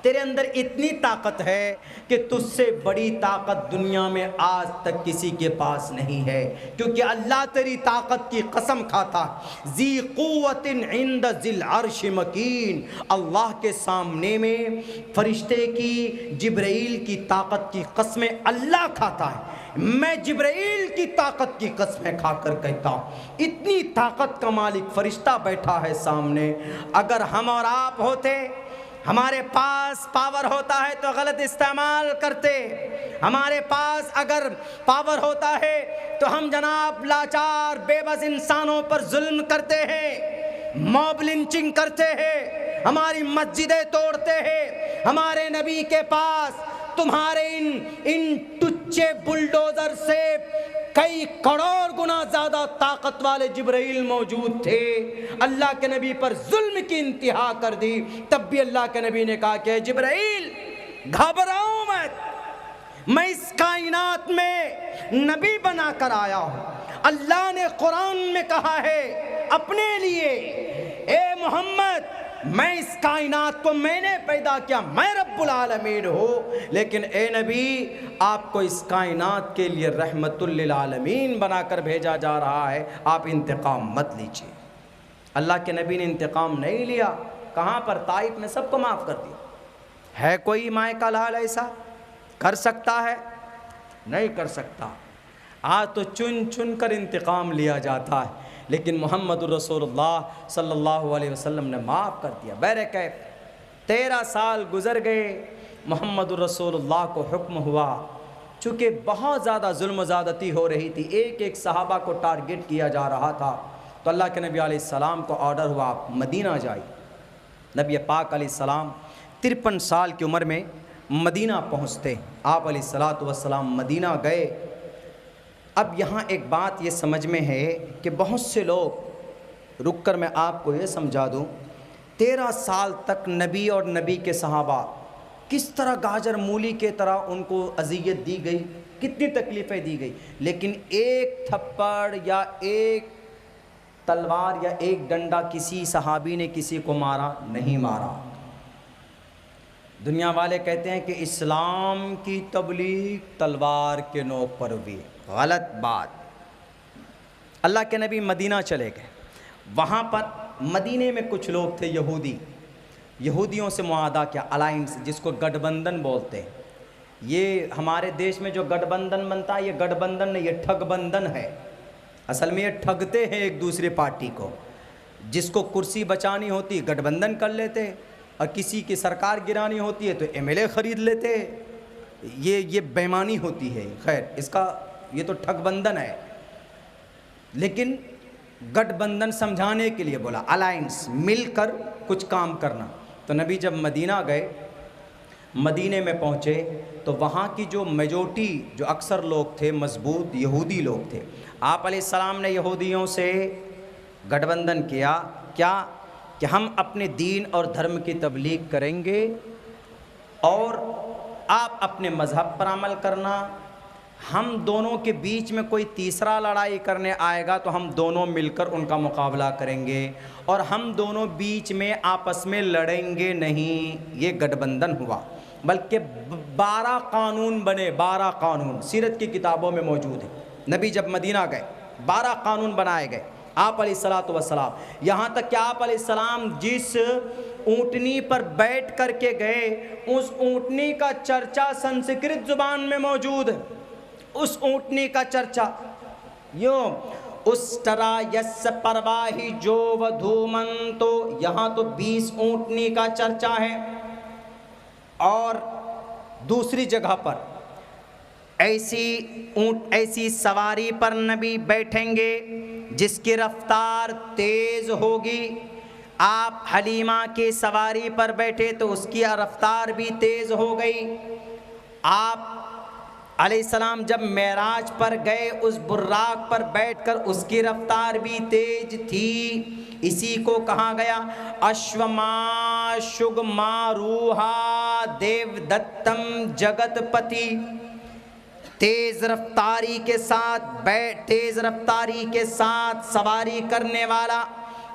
تیرے اندر اتنی طاقت ہے کہ تجھ سے بڑی طاقت دنیا میں آج تک کسی کے پاس نہیں ہے، کیونکہ اللہ تیری طاقت کی قسم کھاتا، ذی قوت عند ذی العرش مکین، اللہ کے سامنے میں فرشتے کی، جبرائیل کی طاقت کی قسمیں اللہ کھاتا ہے۔ میں جبرائیل کی طاقت کی قسمیں کھا کر کہتا ہوں، اتنی طاقت کا مالک فرشتہ بیٹھا ہے سامنے۔ اگر ہم اور آپ ہوتے، ہمارے پاس پاور ہوتا ہے تو غلط استعمال کرتے، ہمارے پاس اگر پاور ہوتا ہے تو ہم جناب لاچار بے بس انسانوں پر ظلم کرتے ہیں، موب لنچنگ کرتے ہیں، ہماری مسجدیں توڑتے ہیں۔ ہمارے نبی کے پاس تمہارے ان ٹچے بلڈوزر سے کئی کروڑ گنا زیادہ طاقت والے جبرائیل موجود تھے، اللہ کے نبی پر ظلم کی انتہا کر دی، تب بھی اللہ کے نبی نے کہا کہ جبرائیل گھبراؤ مت، میں اس کائنات میں نبی بنا کر آیا ہوں۔ اللہ نے قرآن میں کہا ہے اپنے لیے، اے محمد میں اس کائنات کو میں نے پیدا کیا، میں رب العالمین ہوں، لیکن اے نبی آپ کو اس کائنات کے لیے رحمت للعالمین بنا کر بھیجا جا رہا ہے، آپ انتقام مت لیجیے۔ اللہ کے نبی نے انتقام نہیں لیا، کہاں پر؟ طائف میں سب کو معاف کر دیا۔ ہے کوئی مائے کا لال ایسا کر سکتا ہے؟ نہیں کر سکتا۔ آج تو چن چن کر انتقام لیا جاتا ہے، لیکن محمد الرسول اللہ صلی اللہ علیہ وسلم نے معاف کر دیا۔ بہرکیف 13 سال گزر گئے، محمد الرسول اللہ کو حکم ہوا چونکہ بہت زیادہ ظلم و زیادتی ہو رہی تھی، ایک ایک صحابہ کو ٹارگٹ کیا جا رہا تھا، تو اللہ کے نبی علیہ السلام کو آرڈر ہوا آپ مدینہ جائیں۔ نبی پاک علیہ السلام 53 سال کی عمر میں مدینہ پہنچتے، آپ علیہ الصلاۃ والسلام مدینہ گئے۔ اب یہاں ایک بات یہ سمجھ میں ہے کہ بہت سے لوگ، رک کر میں آپ کو یہ سمجھا دوں، 13 سال تک نبی اور نبی کے صحابہ کس طرح گاجر مولی کے طرح ان کو اذیت دی گئی، کتنی تکلیفیں دی گئی، لیکن ایک تھپڑ یا ایک تلوار یا ایک ڈنڈا کسی صحابی نے کسی کو مارا نہیں مارا۔ دنیا والے کہتے ہیں کہ اسلام کی تبلیغ تلوار کے نوک پر ہوئی، غلط بات۔ اللہ کے نبی مدینہ چلے گئے، وہاں پر مدینے میں کچھ لوگ تھے یہودیوں سے معاہدہ کیا، الائنس، جس کو گٹھ بندھن بولتے ہیں۔ یہ ہمارے دیش میں جو گٹھ بندھن بنتا ہے، یہ گٹھ بندھن نہیں، یہ ٹھگ بندھن ہے۔ اصل میں یہ ٹھگتے ہیں ایک دوسرے پارٹی کو، جس کو کرسی بچانی ہوتی ہے گٹھ بندھن کر لیتے، اور کسی کی سرکار گرانی ہوتی ہے تو ایم ایل اے خرید لیتے۔ یہ بےمانی ہوتی ہے۔ خیر، اس کا یہ تو ٹھگ بندھن ہے، لیکن گٹھ بندھن سمجھانے کے لیے بولا، الائنس، مل کر کچھ کام کرنا۔ تو نبی جب مدینہ گئے، مدینے میں پہنچے تو وہاں کی جو میجورٹی، جو اکثر لوگ تھے مضبوط یہودی لوگ تھے۔ آپ علیہ السلام نے یہودیوں سے گٹھ بندھن کیا، کیا کہ ہم اپنے دین اور دھرم کی تبلیغ کریں گے اور آپ اپنے مذہب پر عمل کرنا، ہم دونوں کے بیچ میں کوئی تیسرا لڑائی کرنے آئے گا تو ہم دونوں مل کر ان کا مقابلہ کریں گے، اور ہم دونوں بیچ میں آپس میں لڑیں گے نہیں۔ یہ گٹھ بندھن ہوا، بلکہ 12 قانون بنے، 12 قانون سیرت کی کتابوں میں موجود ہیں۔ نبی جب مدینہ گئے 12 قانون بنائے گئے آپ علیہ الصلاۃ والسلام، یہاں تک کہ آپ علیہ السلام جس اونٹنی پر بیٹھ کر کے گئے، اس اونٹنی کا چرچا سنسکرت زبان میں موجود ہے۔ اس اونٹنی کا چرچا یوں، اسٹرا یس پرواہی جو ودھومن، تو یہاں تو 20 اونٹنی کا چرچا ہے، اور دوسری جگہ پر ایسی سواری پر نبی بیٹھیں گے جس کی رفتار تیز ہوگی۔ آپ حلیمہ کی سواری پر بیٹھے تو اس کی رفتار بھی تیز ہو گئی۔ آپ علیہ السلام جب معراج پر گئے، اس براق پر بیٹھ کر اس کی رفتار بھی تیز تھی۔ اسی کو کہا گیا اشوما شگماروہا دیو دتم جگت پتی، تیز رفتاری کے ساتھ سواری کرنے والا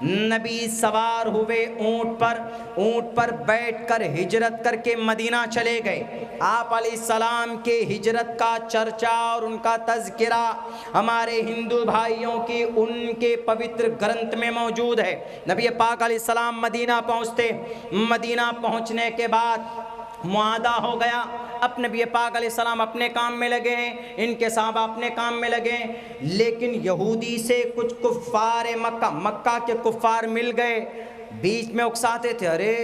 نبی سوار ہوئے اونٹ پر بیٹھ کر ہجرت کر کے مدینہ چلے گئے۔ آپ علیہ السلام کے ہجرت کا چرچا اور ان کا تذکرہ ہمارے ہندو بھائیوں کی ان کے پوتر گرنتھ میں موجود ہے۔ نبی پاک علیہ السلام مدینہ پہنچتے، مدینہ پہنچنے کے بعد معاہدہ ہو گیا۔ اب نبی پاک علیہ السلام اپنے کام میں لگے ہیں، ان کے صحابہ اپنے کام میں لگے ہیں، لیکن یہودی سے کچھ کفار مکہ کے کفار مل گئے، بیچ میں اکساتے تھے، ارے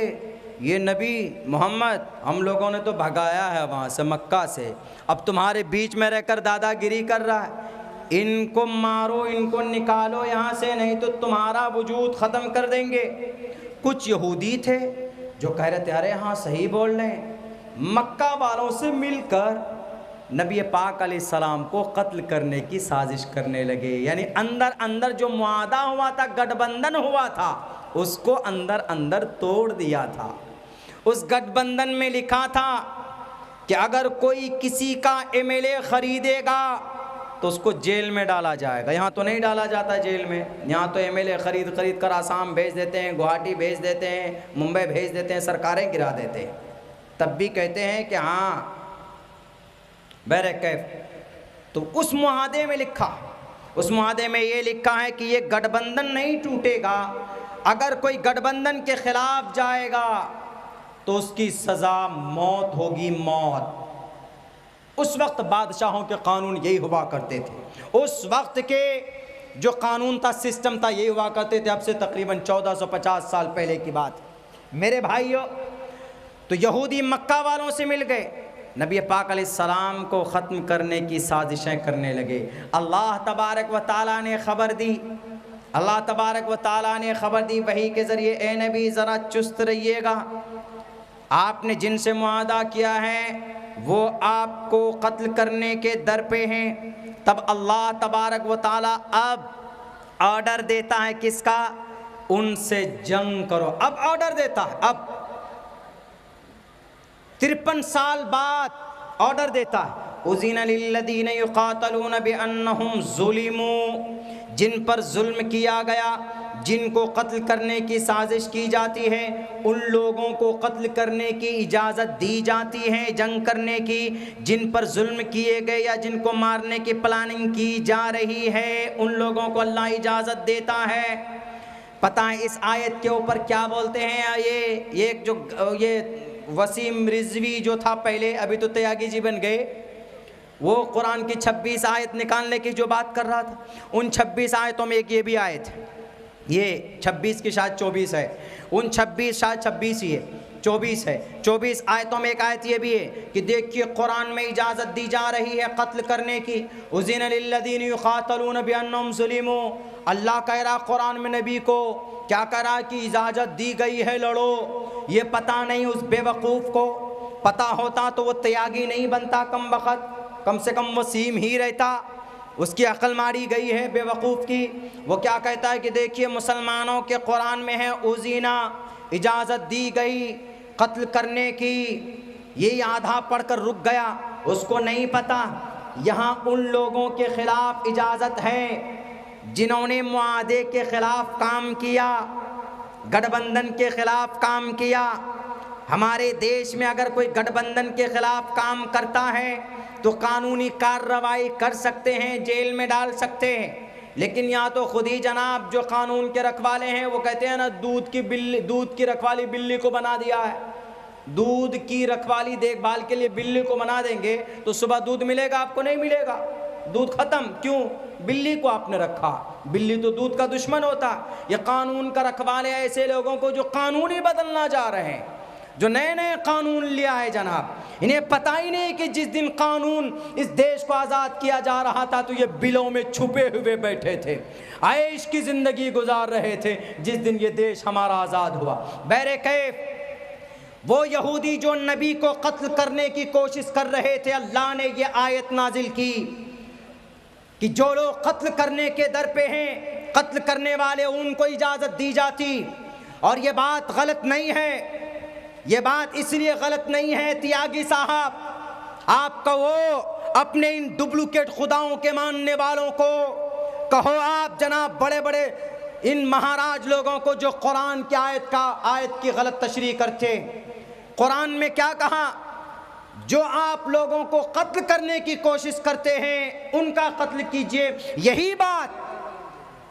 یہ نبی محمد ہم لوگوں نے تو بھگایا ہے وہاں سے، مکہ سے، اب تمہارے بیچ میں رہ کر دادا گیری کر رہا ہے، ان کو مارو، ان کو نکالو یہاں سے، نہیں تو تمہارا وجود ختم کر دیں گے۔ کچھ یہودی تھے جو کہہ رہے تھے ارے ہاں صحیح بول رہے ہیں، مکہ والوں سے مل کر نبی پاک علیہ السلام کو قتل کرنے کی سازش کرنے لگے۔ یعنی اندر جو معاہدہ ہوا تھا، گٹھ بندھن ہوا تھا، اس کو اندر توڑ دیا تھا۔ اس گٹھ بندھن میں لکھا تھا کہ اگر کوئی کسی کا ایم ایل اے خریدے گا تو اس کو جیل میں ڈالا جائے گا۔ یہاں تو نہیں ڈالا جاتا جیل میں، یہاں تو ایم ایل اے خرید کر آسام بھیج دیتے ہیں، گوہاٹی بھیج دیتے ہیں، ممبئی بھیج دیتے ہیں، سرکاریں گرا دیتے ہیں، تب بھی کہتے ہیں کہ ہاں بہرکیف۔ تو اس معاہدے میں لکھا، اس معاہدے میں یہ لکھا ہے کہ یہ گٹھ بندھن نہیں ٹوٹے گا، اگر کوئی گٹھ بندھن کے خلاف جائے گا تو اس کی سزا موت ہوگی، موت۔ اس وقت بادشاہوں کے قانون یہی ہوا کرتے تھے، اس وقت کے جو قانون تھا، سسٹم تھا، یہی ہوا کرتے تھے۔ اب سے تقریباً 1450 سال پہلے کی بات۔ میرے بھائیو، تو یہودی مکہ والوں سے مل گئے، نبی پاک علیہ السلام کو ختم کرنے کی سازشیں کرنے لگے۔ اللہ تبارک و تعالیٰ نے خبر دی، اللہ تبارک و تعالیٰ نے خبر دی وحی کے ذریعے، اے نبی ذرا چست رہیے گا، آپ نے جن سے معاہدہ کیا ہے وہ آپ کو قتل کرنے کے در پہ ہیں۔ تب اللہ تبارک و تعالیٰ اب آرڈر دیتا ہے کس کا؟ ان سے جنگ کرو۔ اب آرڈر دیتا ہے، اب 53 سال بعد آرڈر دیتا ہے۔ اذن للذین یقاتلون بانہم ظلموا، جن پر ظلم کیا گیا، جن کو قتل کرنے کی سازش کی جاتی ہے، ان لوگوں کو قتل کرنے کی اجازت دی جاتی ہے، جنگ کرنے کی۔ جن پر ظلم کیے گئے یا جن کو مارنے کی پلاننگ کی جا رہی ہے، ان لوگوں کو اللہ اجازت دیتا ہے۔ پتہ ہے اس آیت کے اوپر کیا بولتے ہیں؟ یہ وسیم رضوی جو تھا پہلے، ابھی تو تیاگی جی بن گئے، وہ قرآن کی 26 آیت نکالنے کی جو بات کر رہا تھا، ان 26 آیتوں میں ایک یہ بھی آیت ہے، یہ 26 کی شاید 24 ہے، ان 26 شاید 26 ہی ہے، 24 ہے، 24 آیتوں میں ایک آیت یہ بھی ہے کہ دیکھیے قرآن میں اجازت دی جا رہی ہے قتل کرنے کی۔ اذن للذین یقاتلون بانہم ظلموا، اللہ کہہ رہا قرآن میں نبی کو، کیا کہہ رہا کہ اجازت دی گئی ہے لڑو۔ یہ پتہ نہیں اس بے وقوف کو، پتہ ہوتا تو وہ تیاگی نہیں بنتا، کم وقت کم سے کم وسیم ہی رہتا۔ اس کی عقل ماری گئی ہے بے وقوف کی۔ وہ کیا کہتا ہے کہ دیکھیے مسلمانوں کے قرآن میں ہے اذینا، اجازت دی گئی قتل کرنے کی، یہ آدھا پڑھ کر رک گیا، اس کو نہیں پتہ یہاں ان لوگوں کے خلاف اجازت ہے جنہوں نے معاہدے کے خلاف کام کیا، گٹھ بندھن کے خلاف کام کیا۔ ہمارے دیش میں اگر کوئی گٹھ بندھن کے خلاف کام کرتا ہے تو قانونی کارروائی کر سکتے ہیں، جیل میں ڈال سکتے ہیں، لیکن یا تو خود ہی جناب جو قانون کے رکھوالے ہیں وہ کہتے ہیں نا دودھ کی رکھوالی بلی کو بنا دیا ہے، دودھ کی رکھوالی دیکھ بھال کے لیے بلی کو بنا دیں گے تو صبح دودھ ملے گا؟ آپ کو نہیں ملے گا، دودھ ختم۔ کیوں؟ بلی کو آپ نے رکھا، بلی تو دودھ کا دشمن ہوتا۔ یہ قانون کا رکھوالے ایسے لوگوں کو جو قانون ہی بدلنا جا رہے ہیں، جو نئے نئے قانون لیا ہے جناب، انہیں پتہ ہی نہیں کہ جس دن قانون اس دیش کو آزاد کیا جا رہا تھا تو یہ بلوں میں چھپے ہوئے بیٹھے تھے، عیش کی زندگی گزار رہے تھے جس دن یہ دیش ہمارا آزاد ہوا۔ بہرکیف وہ یہودی جو نبی کو قتل کرنے کی کوشش کر رہے تھے، اللہ نے یہ آیت نازل کی کہ جو لوگ قتل کرنے کے در پہ ہیں، قتل کرنے والے ان کو اجازت دی جاتی۔ اور یہ بات غلط نہیں ہے، یہ بات اس لیے غلط نہیں ہے تیاگی صاحب، آپ کہو اپنے ان ڈپلیکیٹ خداؤں کے ماننے والوں کو، کہو آپ جناب بڑے بڑے ان مہاراج لوگوں کو جو قرآن کی آیت کی غلط تشریح کرتے۔ قرآن میں کیا کہا؟ جو آپ لوگوں کو قتل کرنے کی کوشش کرتے ہیں ان کا قتل کیجئے۔ یہی بات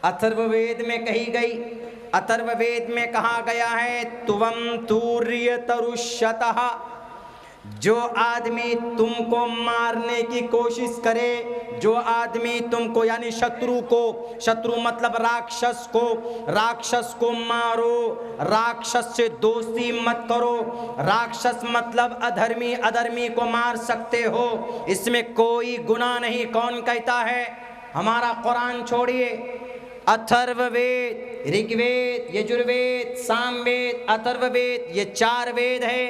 اتھرو وید میں کہی گئی۔ اتھرو وید میں کہا گیا ہے توم توریترشتہ، جو آدمی تم کو مارنے کی کوشش کرے، جو آدمی تم کو یعنی شترو کو، شترو مطلب راکشس کو مارو، راکشس سے دوستی مت کرو، راکشس مطلب ادھرمی کو مار سکتے ہو، اس میں کوئی گناہ نہیں۔ کون کہتا ہے؟ ہمارا قرآن چھوڑیے، اتھرو وید، رگ وید، یجروید، سام وید، اتھرو وید، یہ 4 وید ہے،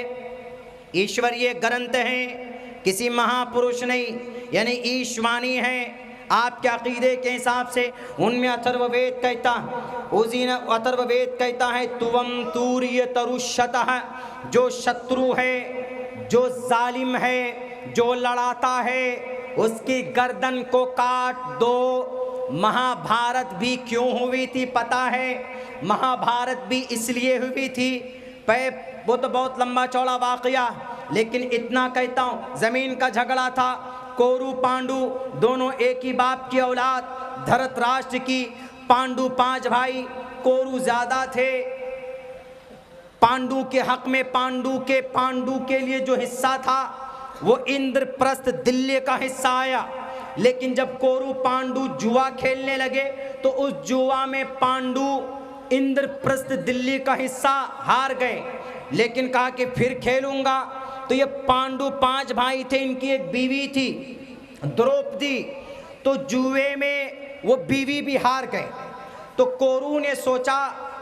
ایشوریہ گرنتھ ہیں، کسی مہا پروش نہیں، یعنی ایشوانی ہیں آپ کے عقیدے کے حساب سے۔ ان میں اتھرو وید کہتا اتھرو وید کہتا ہے توم توریترشتہ، جو شترو ہے، جو ظالم ہے، جو لڑاتا ہے، اس کی گردن کو کاٹ دو۔ مہا بھارت بھی کیوں ہوئی تھی پتہ ہے؟ مہا بھارت بھی اس لیے ہوئی تھی، وہ تو بہت لمبا چوڑا واقعہ، لیکن اتنا کہتا ہوں زمین کا جھگڑا تھا، کورو پانڈو دونوں ایک ہی باپ کی اولاد، دھرت راشٹر کی، پانڈو 5 بھائی، کورو زیادہ تھے۔ پانڈو کے حق میں پانڈو کے لیے جو حصہ تھا وہ اندر پرست دلیہ کا حصہ آیا، لیکن جب کورو پانڈو جوا کھیلنے لگے تو اس جوا میں پانڈو اندر پرست دلی کا حصہ ہار گئے، لیکن کہا کہ پھر کھیلوں گا، تو یہ پانڈو 5 بھائی تھے، ان کی ایک بیوی تھی دروپدی، تو جوئے میں وہ بیوی بھی ہار گئے۔ تو کورو نے سوچا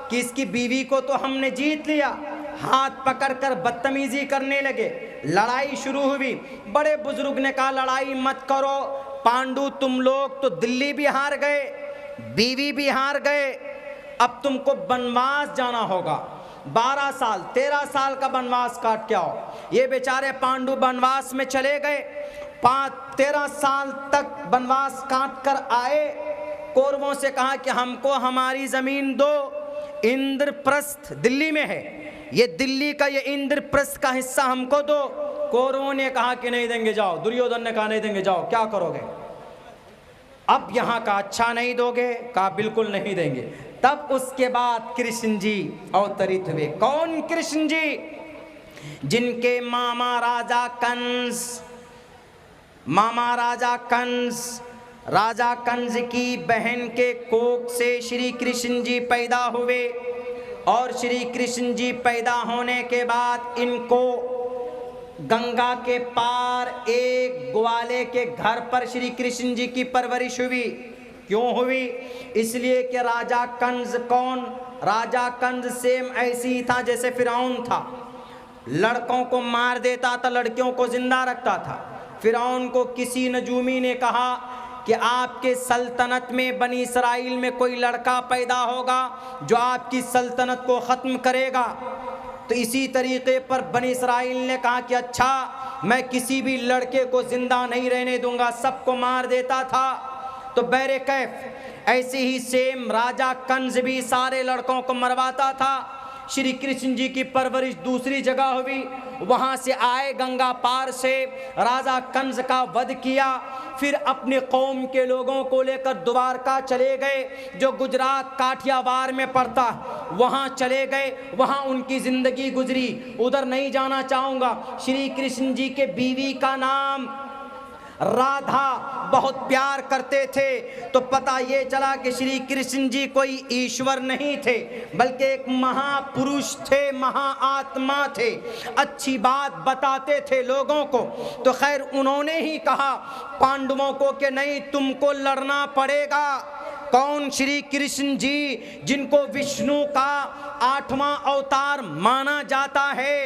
کہ اس کی بیوی کو تو ہم نے جیت لیا، ہاتھ پکڑ کر بدتمیزی کرنے لگے، لڑائی شروع ہوئی۔ بڑے بزرگ نے کہا لڑائی مت کرو، پانڈو تم لوگ تو دلی بھی ہار گئے، بیوی بھی ہار گئے، اب تم کو بنواس جانا ہوگا، 12 سال 13 سال کا بنواس کاٹ کے آؤ۔ یہ بیچارے پانڈو بنواس میں چلے گئے، 13 سال تک بنواس کاٹ کر آئے۔ کوروں سے کہا کہ ہم کو ہماری زمین دو، اندر پرست دلی میں ہے، یہ دلی کا یہ اندر پرست کا حصہ ہم کو دو۔ کوروں نے کہا کہ نہیں دیں گے، جاؤ۔ دریودھن نے کہا نہیں دیں گے، جاؤ، کیا کرو گے؟ اب یہاں کا اچھا نہیں دو گے؟ کہا بالکل نہیں دیں گے۔ تب اس کے بعد کرشن جی اوترت ہوئے۔ کون کرشن جی؟ جن کے ماما راجا کنس، راجا کنس کی بہن کے کوکھ سے شری کرشن جی پیدا ہوئے، اور شری کرشن جی پیدا ہونے کے بعد ان کو گنگا کے پار ایک گوالے کے گھر پر شری کرشن جی کی پرورش ہوئی۔ کیوں ہوئی؟ اس لیے کہ راجا کنس کون؟ راجا کنس سیم ایسی ہی تھا جیسے فرعون تھا، لڑکوں کو مار دیتا تھا، لڑکیوں کو زندہ رکھتا تھا۔ فرعون کو کسی نجومی نے کہا کہ آپ کے سلطنت میں بنی اسرائیل میں کوئی لڑکا پیدا ہوگا جو آپ کی سلطنت کو ختم کرے گا۔ تو اسی طریقے پر بنی اسرائیل نے کہا کہ اچھا، میں کسی بھی لڑکے کو زندہ نہیں رہنے دوں گا، سب کو مار دیتا تھا۔ تو بہرکیف ایسے ہی سیم راجا کنس بھی سارے لڑکوں کو مرواتا تھا۔ شری کرشن جی کی پرورش دوسری جگہ ہوئی، وہاں سے آئے گنگا پار سے، راجا کنس کا ودھ کیا، پھر اپنے قوم کے لوگوں کو لے کر دوارکا چلے گئے، جو گجرات کاٹھیاوار میں پڑتا، وہاں چلے گئے، وہاں ان کی زندگی گزری، ادھر نہیں جانا چاہوں گا۔ شری کرشن جی کے بیوی کا نام رادھا، بہت پیار کرتے تھے۔ تو پتہ یہ چلا کہ شری کرشن جی کوئی ایشور نہیں تھے، بلکہ ایک مہا پروش تھے، مہا آتما تھے، اچھی بات بتاتے تھے لوگوں کو۔ تو خیر انہوں نے ہی کہا پانڈووں کو کہ نہیں، تم کو لڑنا پڑے گا۔ کون؟ شری کرشن جی، جن کو وشنو کا 8واں اوتار مانا جاتا ہے،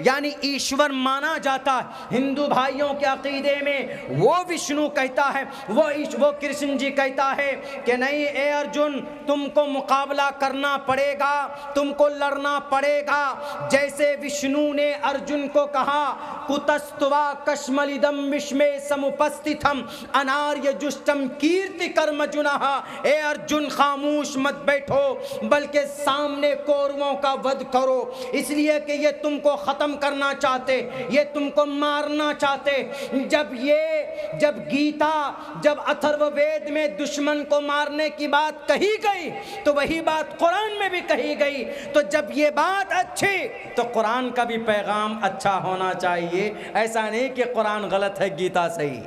یعنی ایشور مانا جاتا ہے۔ ہندو بھائیوں کے عقیدے میں وہ وشنو کہتا ہے، وہ کرشن جی کہتا ہے کہ نہیں اے ارجن، تم کو مقابلہ کرنا پڑے گا، تم کو لڑنا پڑے گا۔ جیسے وشنو نے ارجن کو کہا کتستوا کشملدم وشمے سمپستھم اناریہ جشٹم کیرتی کرم جنہ۔ اے ارجن خاموش مت بیٹھو، بلکہ سامنے کوروں کا ودھ کرو، اس لیے کہ یہ تم کو ختم کرنا چاہتے، یہ تم کو مارنا چاہتے۔ جب گیتا، جب اتھرو وید میں دشمن کو مارنے کی بات کہی گئی تو وہی بات قرآن میں بھی کہی گئی۔ تو جب یہ بات اچھی تو قرآن کا بھی پیغام اچھا ہونا چاہیے، ایسا نہیں کہ قرآن غلط ہے گیتا صحیح۔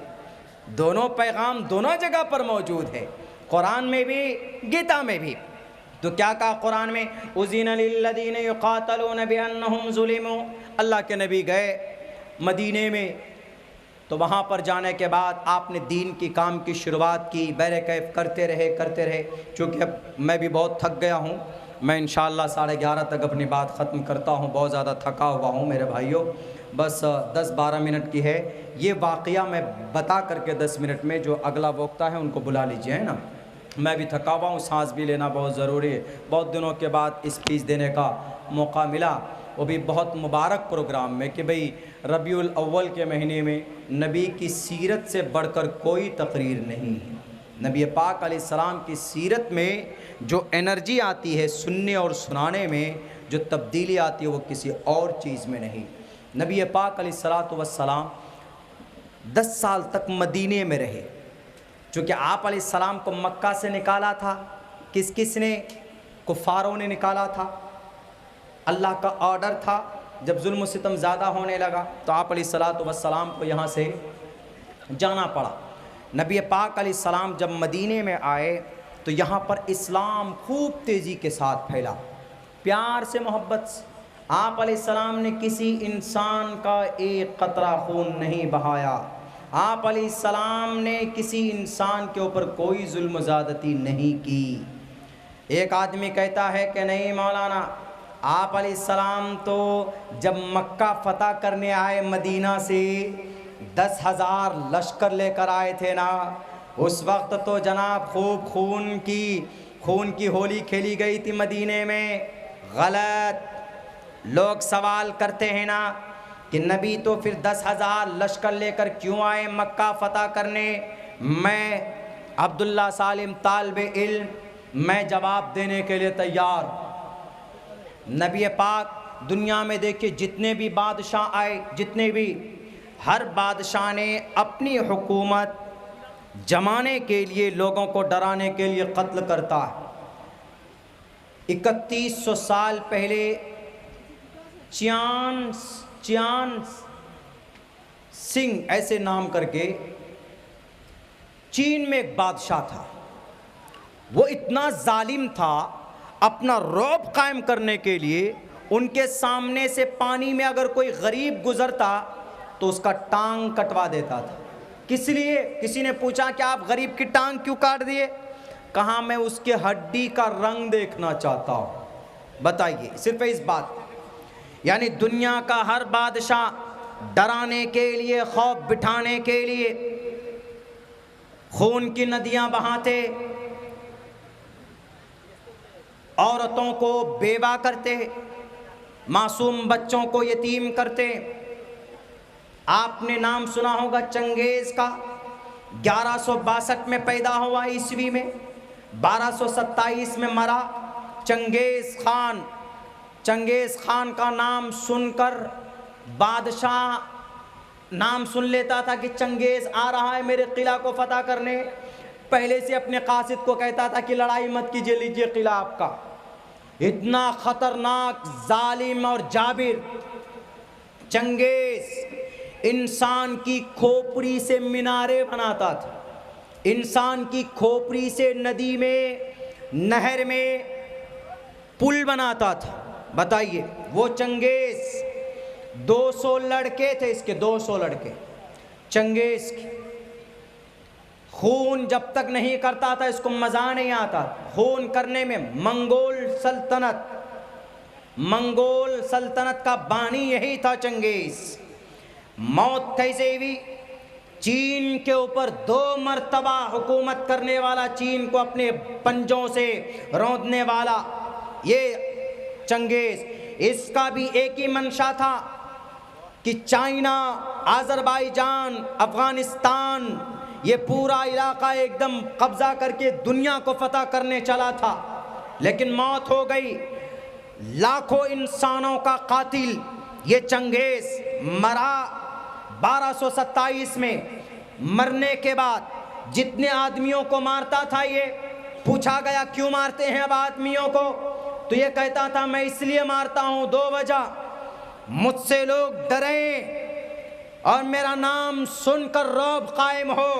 دونوں پیغام دونوں جگہ پر موجود ہے، قرآن میں بھی گیتا میں بھی۔ تو کیا کہا قرآن میں؟ اذن للذین یقاتلون بانہم ظلموا۔ اللہ کے نبی گئے مدینے میں، تو وہاں پر جانے کے بعد آپ نے دین کی کام کی شروعات کی، بہرکیف کرتے رہے۔ چونکہ اب میں بھی بہت تھک گیا ہوں، میں انشاءاللہ 11:30 تک اپنی بات ختم کرتا ہوں، بہت زیادہ تھکا ہوا ہوں میرے بھائیوں، بس 10-12 منٹ کی ہے یہ واقعہ، میں بتا کر کے 10 منٹ میں جو اگلا وقتہ ہے ان کو بلا لیجئے، ہے نا۔ میں بھی تھکا ہوا ہوں، سانس بھی لینا بہت ضروری ہے، بہت دنوں کے بعد اسپیچ دینے کا موقع ملا، وہ بھی بہت مبارک پروگرام میں، کہ بھئی ربیع الاول کے مہینے میں نبی کی سیرت سے بڑھ کر کوئی تقریر نہیں ہے۔ نبی پاک علیہ السلام کی سیرت میں جو انرجی آتی ہے سننے اور سنانے میں، جو تبدیلی آتی ہے وہ کسی اور چیز میں نہیں۔ نبی پاک علیہ السلام 10 سال تک مدینے میں رہے، چونکہ آپ علیہ السلام کو مکہ سے نکالا تھا، کس نے؟ کفاروں نے نکالا تھا، اللہ کا آرڈر تھا۔ جب ظلم و ستم زیادہ ہونے لگا تو آپ علیہ السلام کو یہاں سے جانا پڑا۔ نبی پاک علیہ السلام جب مدینے میں آئے تو یہاں پر اسلام خوب تیزی کے ساتھ پھیلا، پیار سے، محبت سے۔ آپ علیہ السلام نے کسی انسان کا ایک قطرہ خون نہیں بہایا، آپ علیہ السلام نے کسی انسان کے اوپر کوئی ظلم و زیادتی نہیں کی۔ ایک آدمی کہتا ہے کہ نہیں مولانا، آپ علیہ السلام تو جب مکہ فتح کرنے آئے مدینہ سے 10,000 لشکر لے کر آئے تھے نا، اس وقت تو جناب خوب خون کی ہولی کھیلی گئی تھی مدینے میں۔ غلط، لوگ سوال کرتے ہیں نا کہ نبی تو پھر 10,000 لشکر لے کر کیوں آئے مکہ فتح کرنے؟ میں عبداللہ سالم طالب علم، میں جواب دینے کے لیے تیار۔ نبی پاک دنیا میں دیکھیں جتنے بھی بادشاہ آئے، ہر بادشاہ نے اپنی حکومت جمانے کے لیے، لوگوں کو ڈرانے کے لیے قتل کرتا ہے۔ 3100 سال پہلے چیان سنگھ ایسے نام کر کے چین میں ایک بادشاہ تھا، وہ اتنا ظالم تھا، اپنا رعب قائم کرنے کے لیے ان کے سامنے سے پانی میں اگر کوئی غریب گزرتا تو اس کا ٹانگ کٹوا دیتا تھا۔ کس لیے؟ کسی نے پوچھا کہ آپ غریب کی ٹانگ کیوں کاٹ دیے؟ کہا میں اس کے ہڈی کا رنگ دیکھنا چاہتا ہوں۔ بتائیے، صرف اس بات، یعنی دنیا کا ہر بادشاہ ڈرانے کے لیے، خوف بٹھانے کے لیے خون کی ندیاں بہاتے، عورتوں کو بیوہ کرتے، معصوم بچوں کو یتیم کرتے۔ آپ نے نام سنا ہوگا چنگیز کا، 1162 میں پیدا ہوا عیسوی میں، 1227 میں مرا۔ چنگیز خان کا نام سن کر بادشاہ نام سن لیتا تھا کہ چنگیز آ رہا ہے میرے قلعہ کو فتح کرنے، پہلے سے اپنے قاصد کو کہتا تھا کہ لڑائی مت کیجیے، لیجیے قلعہ آپ کا۔ اتنا خطرناک، ظالم اور جابر چنگیز انسان کی کھوپڑی سے میناریں بناتا تھا، انسان کی کھوپڑی سے ندی میں، نہر میں پل بناتا تھا۔ بتائیے، وہ چنگیز 200 لڑکے تھے، اس کے 200 لڑکے چنگیز کے۔ خون جب تک نہیں کرتا تھا اس کو مزہ نہیں آتا، خون کرنے میں منگول سلطنت کا بانی یہی تھا چنگیز۔ موت کیسے ہوئی؟ چین کے اوپر 2 مرتبہ حکومت کرنے والا، چین کو اپنے پنجوں سے روندنے والا یہ چنگیز، اس کا بھی ایک ہی منشا تھا کہ چائنا، آذربائیجان، افغانستان، یہ پورا علاقہ ایک دم قبضہ کر کے دنیا کو فتح کرنے چلا تھا، لیکن موت ہو گئی۔ لاکھوں انسانوں کا قاتل یہ چنگیز مرا 1227 میں۔ مرنے کے بعد جتنے آدمیوں کو مارتا تھا، یہ پوچھا گیا کیوں مارتے ہیں اب آدمیوں کو، تو یہ کہتا تھا میں اس لیے مارتا ہوں 2 وجہ، مجھ سے لوگ ڈریں اور میرا نام سن کر رعب قائم ہو،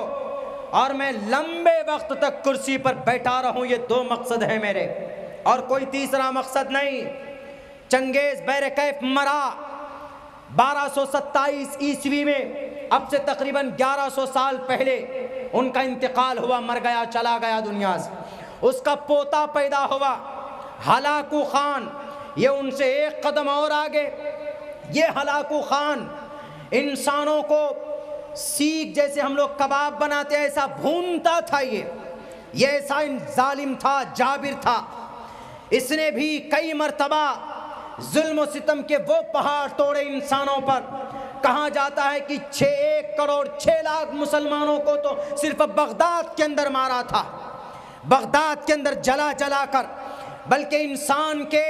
اور میں لمبے وقت تک کرسی پر بیٹھا رہوں، یہ 2 مقصد ہیں میرے، اور کوئی تیسرا مقصد نہیں۔ چنگیز بہرکیف مرا 1227 عیسوی میں، اب سے تقریباً 1100 سال پہلے ان کا انتقال ہوا، مر گیا، چلا گیا دنیا سے۔ اس کا پوتا پیدا ہوا ہلاکو خان، یہ ان سے 1 قدم اور آگے۔ یہ ہلاکو خان انسانوں کو سیخ جیسے ہم لوگ کباب بناتے ہیں ایسا بھونتا تھا، یہ ایسا ظالم تھا، جابر تھا۔ اس نے بھی کئی مرتبہ ظلم و ستم کے وہ پہاڑ توڑے انسانوں پر۔ کہا جاتا ہے کہ 1 کروڑ 6 لاکھ مسلمانوں کو تو صرف بغداد کے اندر مارا تھا، بغداد کے اندر جلا جلا کر، بلکہ انسان کے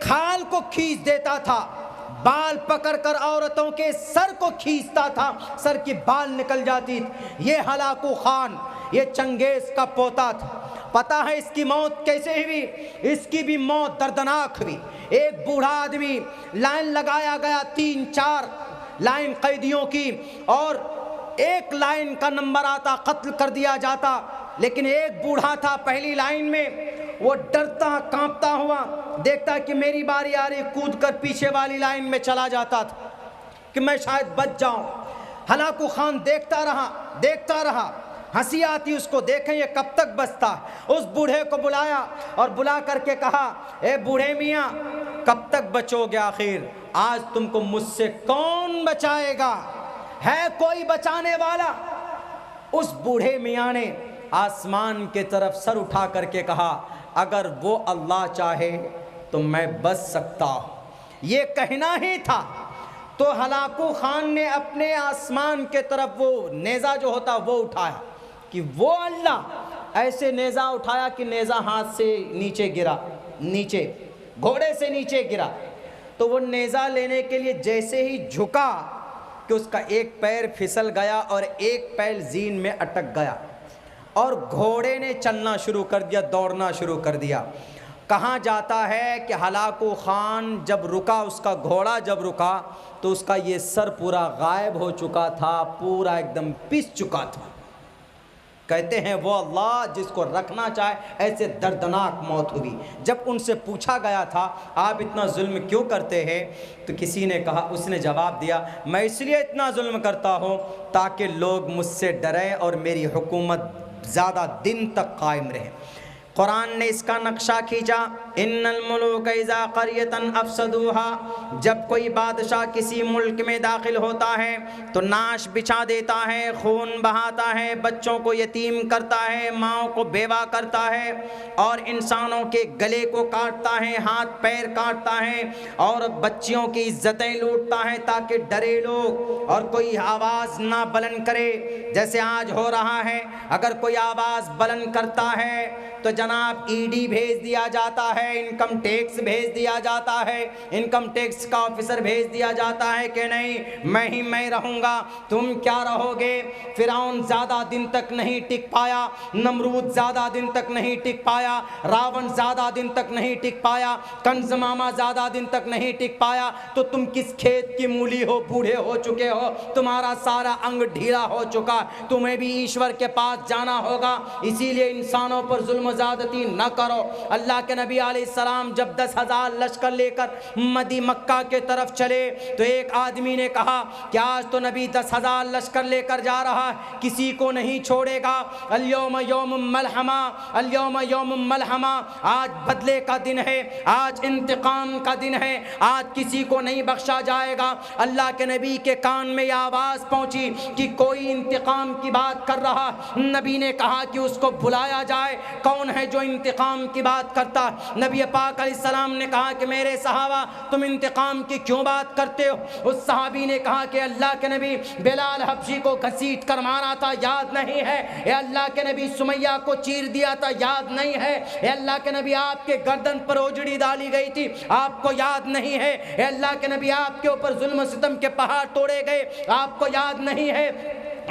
کھال کو کھینچ دیتا تھا، بال پکڑ کر عورتوں کے سر کو کھینچتا تھا، سر کی بال نکل جاتی تھی۔ یہ ہلاکو خان، یہ چنگیز کا پوتا تھا۔ پتہ ہے اس کی موت کیسے ہوئی؟ اس کی بھی موت دردناک ہوئی۔ ایک بوڑھا آدمی، لائن لگایا گیا 3-4 لائن قیدیوں کی، اور ایک لائن کا نمبر آتا قتل کر دیا جاتا، لیکن ایک بوڑھا تھا پہلی لائن میں، وہ ڈرتا کانپتا ہوا دیکھتا کہ میری باری آ رہی، کود کر پیچھے والی لائن میں چلا جاتا تھا کہ میں شاید بچ جاؤں۔ ہلاکو خان دیکھتا رہا، ہنسی آتی اس کو، دیکھیں یہ کب تک بچتا۔ اس بوڑھے کو بلایا اور بلا کر کے کہا، اے بوڑھے میاں کب تک بچو گے آخر؟ آج تم کو مجھ سے کون بچائے گا؟ ہے کوئی بچانے والا؟ اس بوڑھے میاں نے آسمان کے طرف سر اٹھا کر کے کہا، اگر وہ اللہ چاہے تو میں بچ سکتا ہوں۔ یہ کہنا ہی تھا تو ہلاکو خان نے اپنے آسمان کے طرف وہ نیزہ جو ہوتا وہ اٹھایا کہ وہ اللہ، ایسے نیزہ اٹھایا کہ نیزہ ہاتھ سے نیچے گرا، نیچے گھوڑے سے نیچے گرا۔ تو وہ نیزہ لینے کے لیے جیسے ہی جھکا کہ اس کا ایک پیر پھسل گیا اور ایک پیر زین میں اٹک گیا، اور گھوڑے نے چلنا شروع کر دیا، دوڑنا شروع کر دیا۔ کہاں جاتا ہے کہ ہلاکو خان جب رکا، اس کا گھوڑا جب رکا تو اس کا یہ سر پورا غائب ہو چکا تھا، پورا ایک دم پس چکا تھا۔ کہتے ہیں وہ اللہ جس کو رکھنا چاہے ایسے دردناک موت ہوئی۔ جب ان سے پوچھا گیا تھا آپ اتنا ظلم کیوں کرتے ہیں تو کسی نے کہا، اس نے جواب دیا، میں اس لیے اتنا ظلم کرتا ہوں تاکہ لوگ مجھ سے ڈریں اور میری حکومت زیادہ دن تک قائم رہے۔ قرآن نے اس کا نقشہ کھینچا، ان الملوک اذا قریۃ افسدوها، جب کوئی بادشاہ کسی ملک میں داخل ہوتا ہے تو ناش بچھا دیتا ہے، خون بہاتا ہے، بچوں کو یتیم کرتا ہے، ماؤں کو بیوہ کرتا ہے، اور انسانوں کے گلے کو کاٹتا ہے، ہاتھ پیر کاٹتا ہے، اور بچیوں کی عزتیں لوٹتا ہے تاکہ ڈرے لوگ اور کوئی آواز نہ بلند کرے۔ جیسے آج ہو رہا ہے، اگر کوئی آواز بلند کرتا ہے تو جناب ای ڈی بھیج دیا جاتا ہے، انکم ٹیکس بھیج دیا جاتا ہے، انکم ٹیکس کا آفیسر بھیج دیا جاتا ہے کہ نہیں میں رہوں گا، تم کیا رہو گے۔ فرعون زیادہ دن تک نہیں ٹک پایا، نمرود زیادہ دن تک نہیں ٹک پایا، راون زیادہ دن تک نہیں ٹک پایا، کنز ماما زیادہ دن تک نہیں ٹک پایا، تو تم کس کھیت کی مولی ہو، بوڑھے ہو چکے ہو، تمہارا سارا انگ ڈھیلا ہو چکا، تمہیں بھی ایشور کے پاس جانا ہوگا۔ اسی لیے انسانوں پر ظلم زیادتی نہ کرو۔ اللہ کے نبی علیہ السلام جب 10,000 لشکر لے کر مکہ کے طرف چلے تو ایک آدمی نے کہا کہ آج تو نبی 10,000 لشکر لے کر جا رہا ہے، کسی کو نہیں چھوڑے گا، الیوم یوم ملحمہ، الیوم یوم ملحمہ، آج بدلے کا دن ہے، آج انتقام کا دن ہے، آج کسی کو نہیں بخشا جائے گا۔ اللہ کے نبی کے کان میں یہ آواز پہنچی کہ کوئی انتقام کی بات کر رہا۔ نبی نے کہا کہ اس کو بلایا جائے، کون ہے جو انتقام کی بات کرتا؟ نبی پاک علیہ السلام نے کہا کہ میرے صحابہ تم انتقام کی کیوں بات کرتے ہو؟ اس صحابی نے کہا کہ اللہ کے نبی بلال حبشی کو گھسیٹ کر مارا تھا، یاد نہیں ہے؟ اے اللہ کے نبی سمیہ کو چیر دیا تھا، یاد نہیں ہے؟ اے اللہ کے نبی آپ کے گردن پر اوجڑی ڈالی گئی تھی، آپ کو یاد نہیں ہے؟ اے اللہ کے نبی آپ کے اوپر ظلم و ستم کے پہاڑ توڑے گئے، آپ کو یاد نہیں ہے؟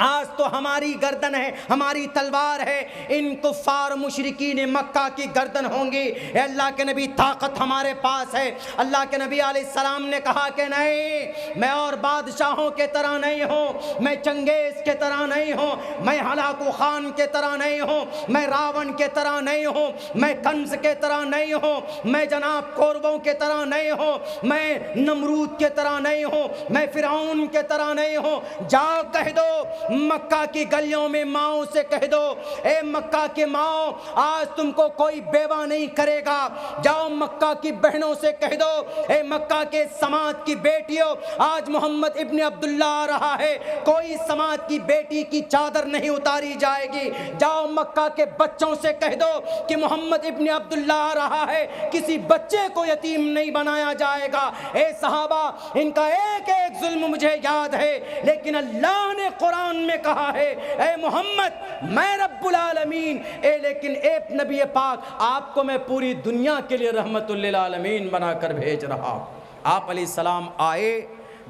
آج تو ہماری گردن ہے، ہماری تلوار ہے، ان کفار مشرکین مکہ کی گردن ہوں گی۔ اے اللہ کے نبی طاقت ہمارے پاس ہے۔ اللہ کے نبی علیہ السلام نے کہا کہ نہیں، میں اور بادشاہوں کے طرح نہیں ہوں، میں چنگیز کے طرح نہیں ہوں، میں ہلاکو خان کے طرح نہیں ہوں، میں راون کے طرح نہیں ہوں، میں کنز کے طرح نہیں ہوں، میں جناب کوربوں کے طرح نہیں ہوں، میں نمرود کے طرح نہیں ہوں، میں فرعون کے طرح نہیں ہوں۔ جاؤ کہہ دو مکہ کی گلیوں میں، ماؤں سے کہہ دو، اے مکہ کے ماؤں آج تم کو کوئی بیوہ نہیں کرے گا۔ جاؤ مکہ کی بہنوں سے کہہ دو، اے مکہ کے سماج کی بیٹیوں، آج محمد ابن عبداللہ آ رہا ہے، کوئی سماج کی بیٹی کی چادر نہیں اتاری جائے گی۔ جاؤ مکہ کے بچوں سے کہہ دو کہ محمد ابن عبداللہ آ رہا ہے، کسی بچے کو یتیم نہیں بنایا جائے گا۔ اے صحابہ ان کا ایک ایک ظلم مجھے یاد ہے، لیکن اللہ نے قرآن میں کہا ہے اے محمد میں رب العالمین، لیکن اے نبی پاک آپ کو میں پوری دنیا کے لیے رحمت للعالمین بنا کر بھیج رہا ہوں۔ آپ علیہ السلام آئے،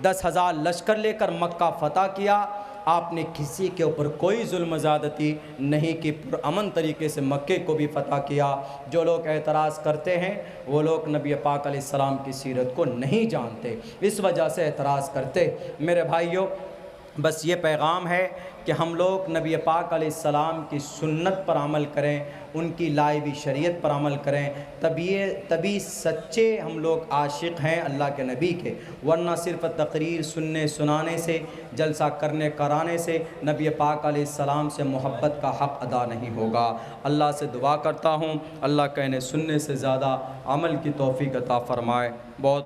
10,000 لشکر لے کر مکہ فتح کیا۔ آپ نے کسی کے اوپر کوئی ظلم زیادتی نہیں کی، پرامن طریقے سے مکے کو بھی فتح کیا۔ جو لوگ اعتراض کرتے ہیں وہ لوگ نبی پاک علیہ السلام کی سیرت کو نہیں جانتے، اس وجہ سے اعتراض کرتے۔ میرے بھائیوں، بس یہ پیغام ہے کہ ہم لوگ نبی پاک علیہ السلام کی سنت پر عمل کریں، ان کی لائی ہوئی شریعت پر عمل کریں، تبھی سچے ہم لوگ عاشق ہیں اللہ کے نبی کے، ورنہ صرف تقریر سننے سنانے سے، جلسہ کرنے کرانے سے نبی پاک علیہ السلام سے محبت کا حق ادا نہیں ہوگا۔ اللہ سے دعا کرتا ہوں اللہ کہنے سننے سے زیادہ عمل کی توفیق عطا فرمائے۔ بہت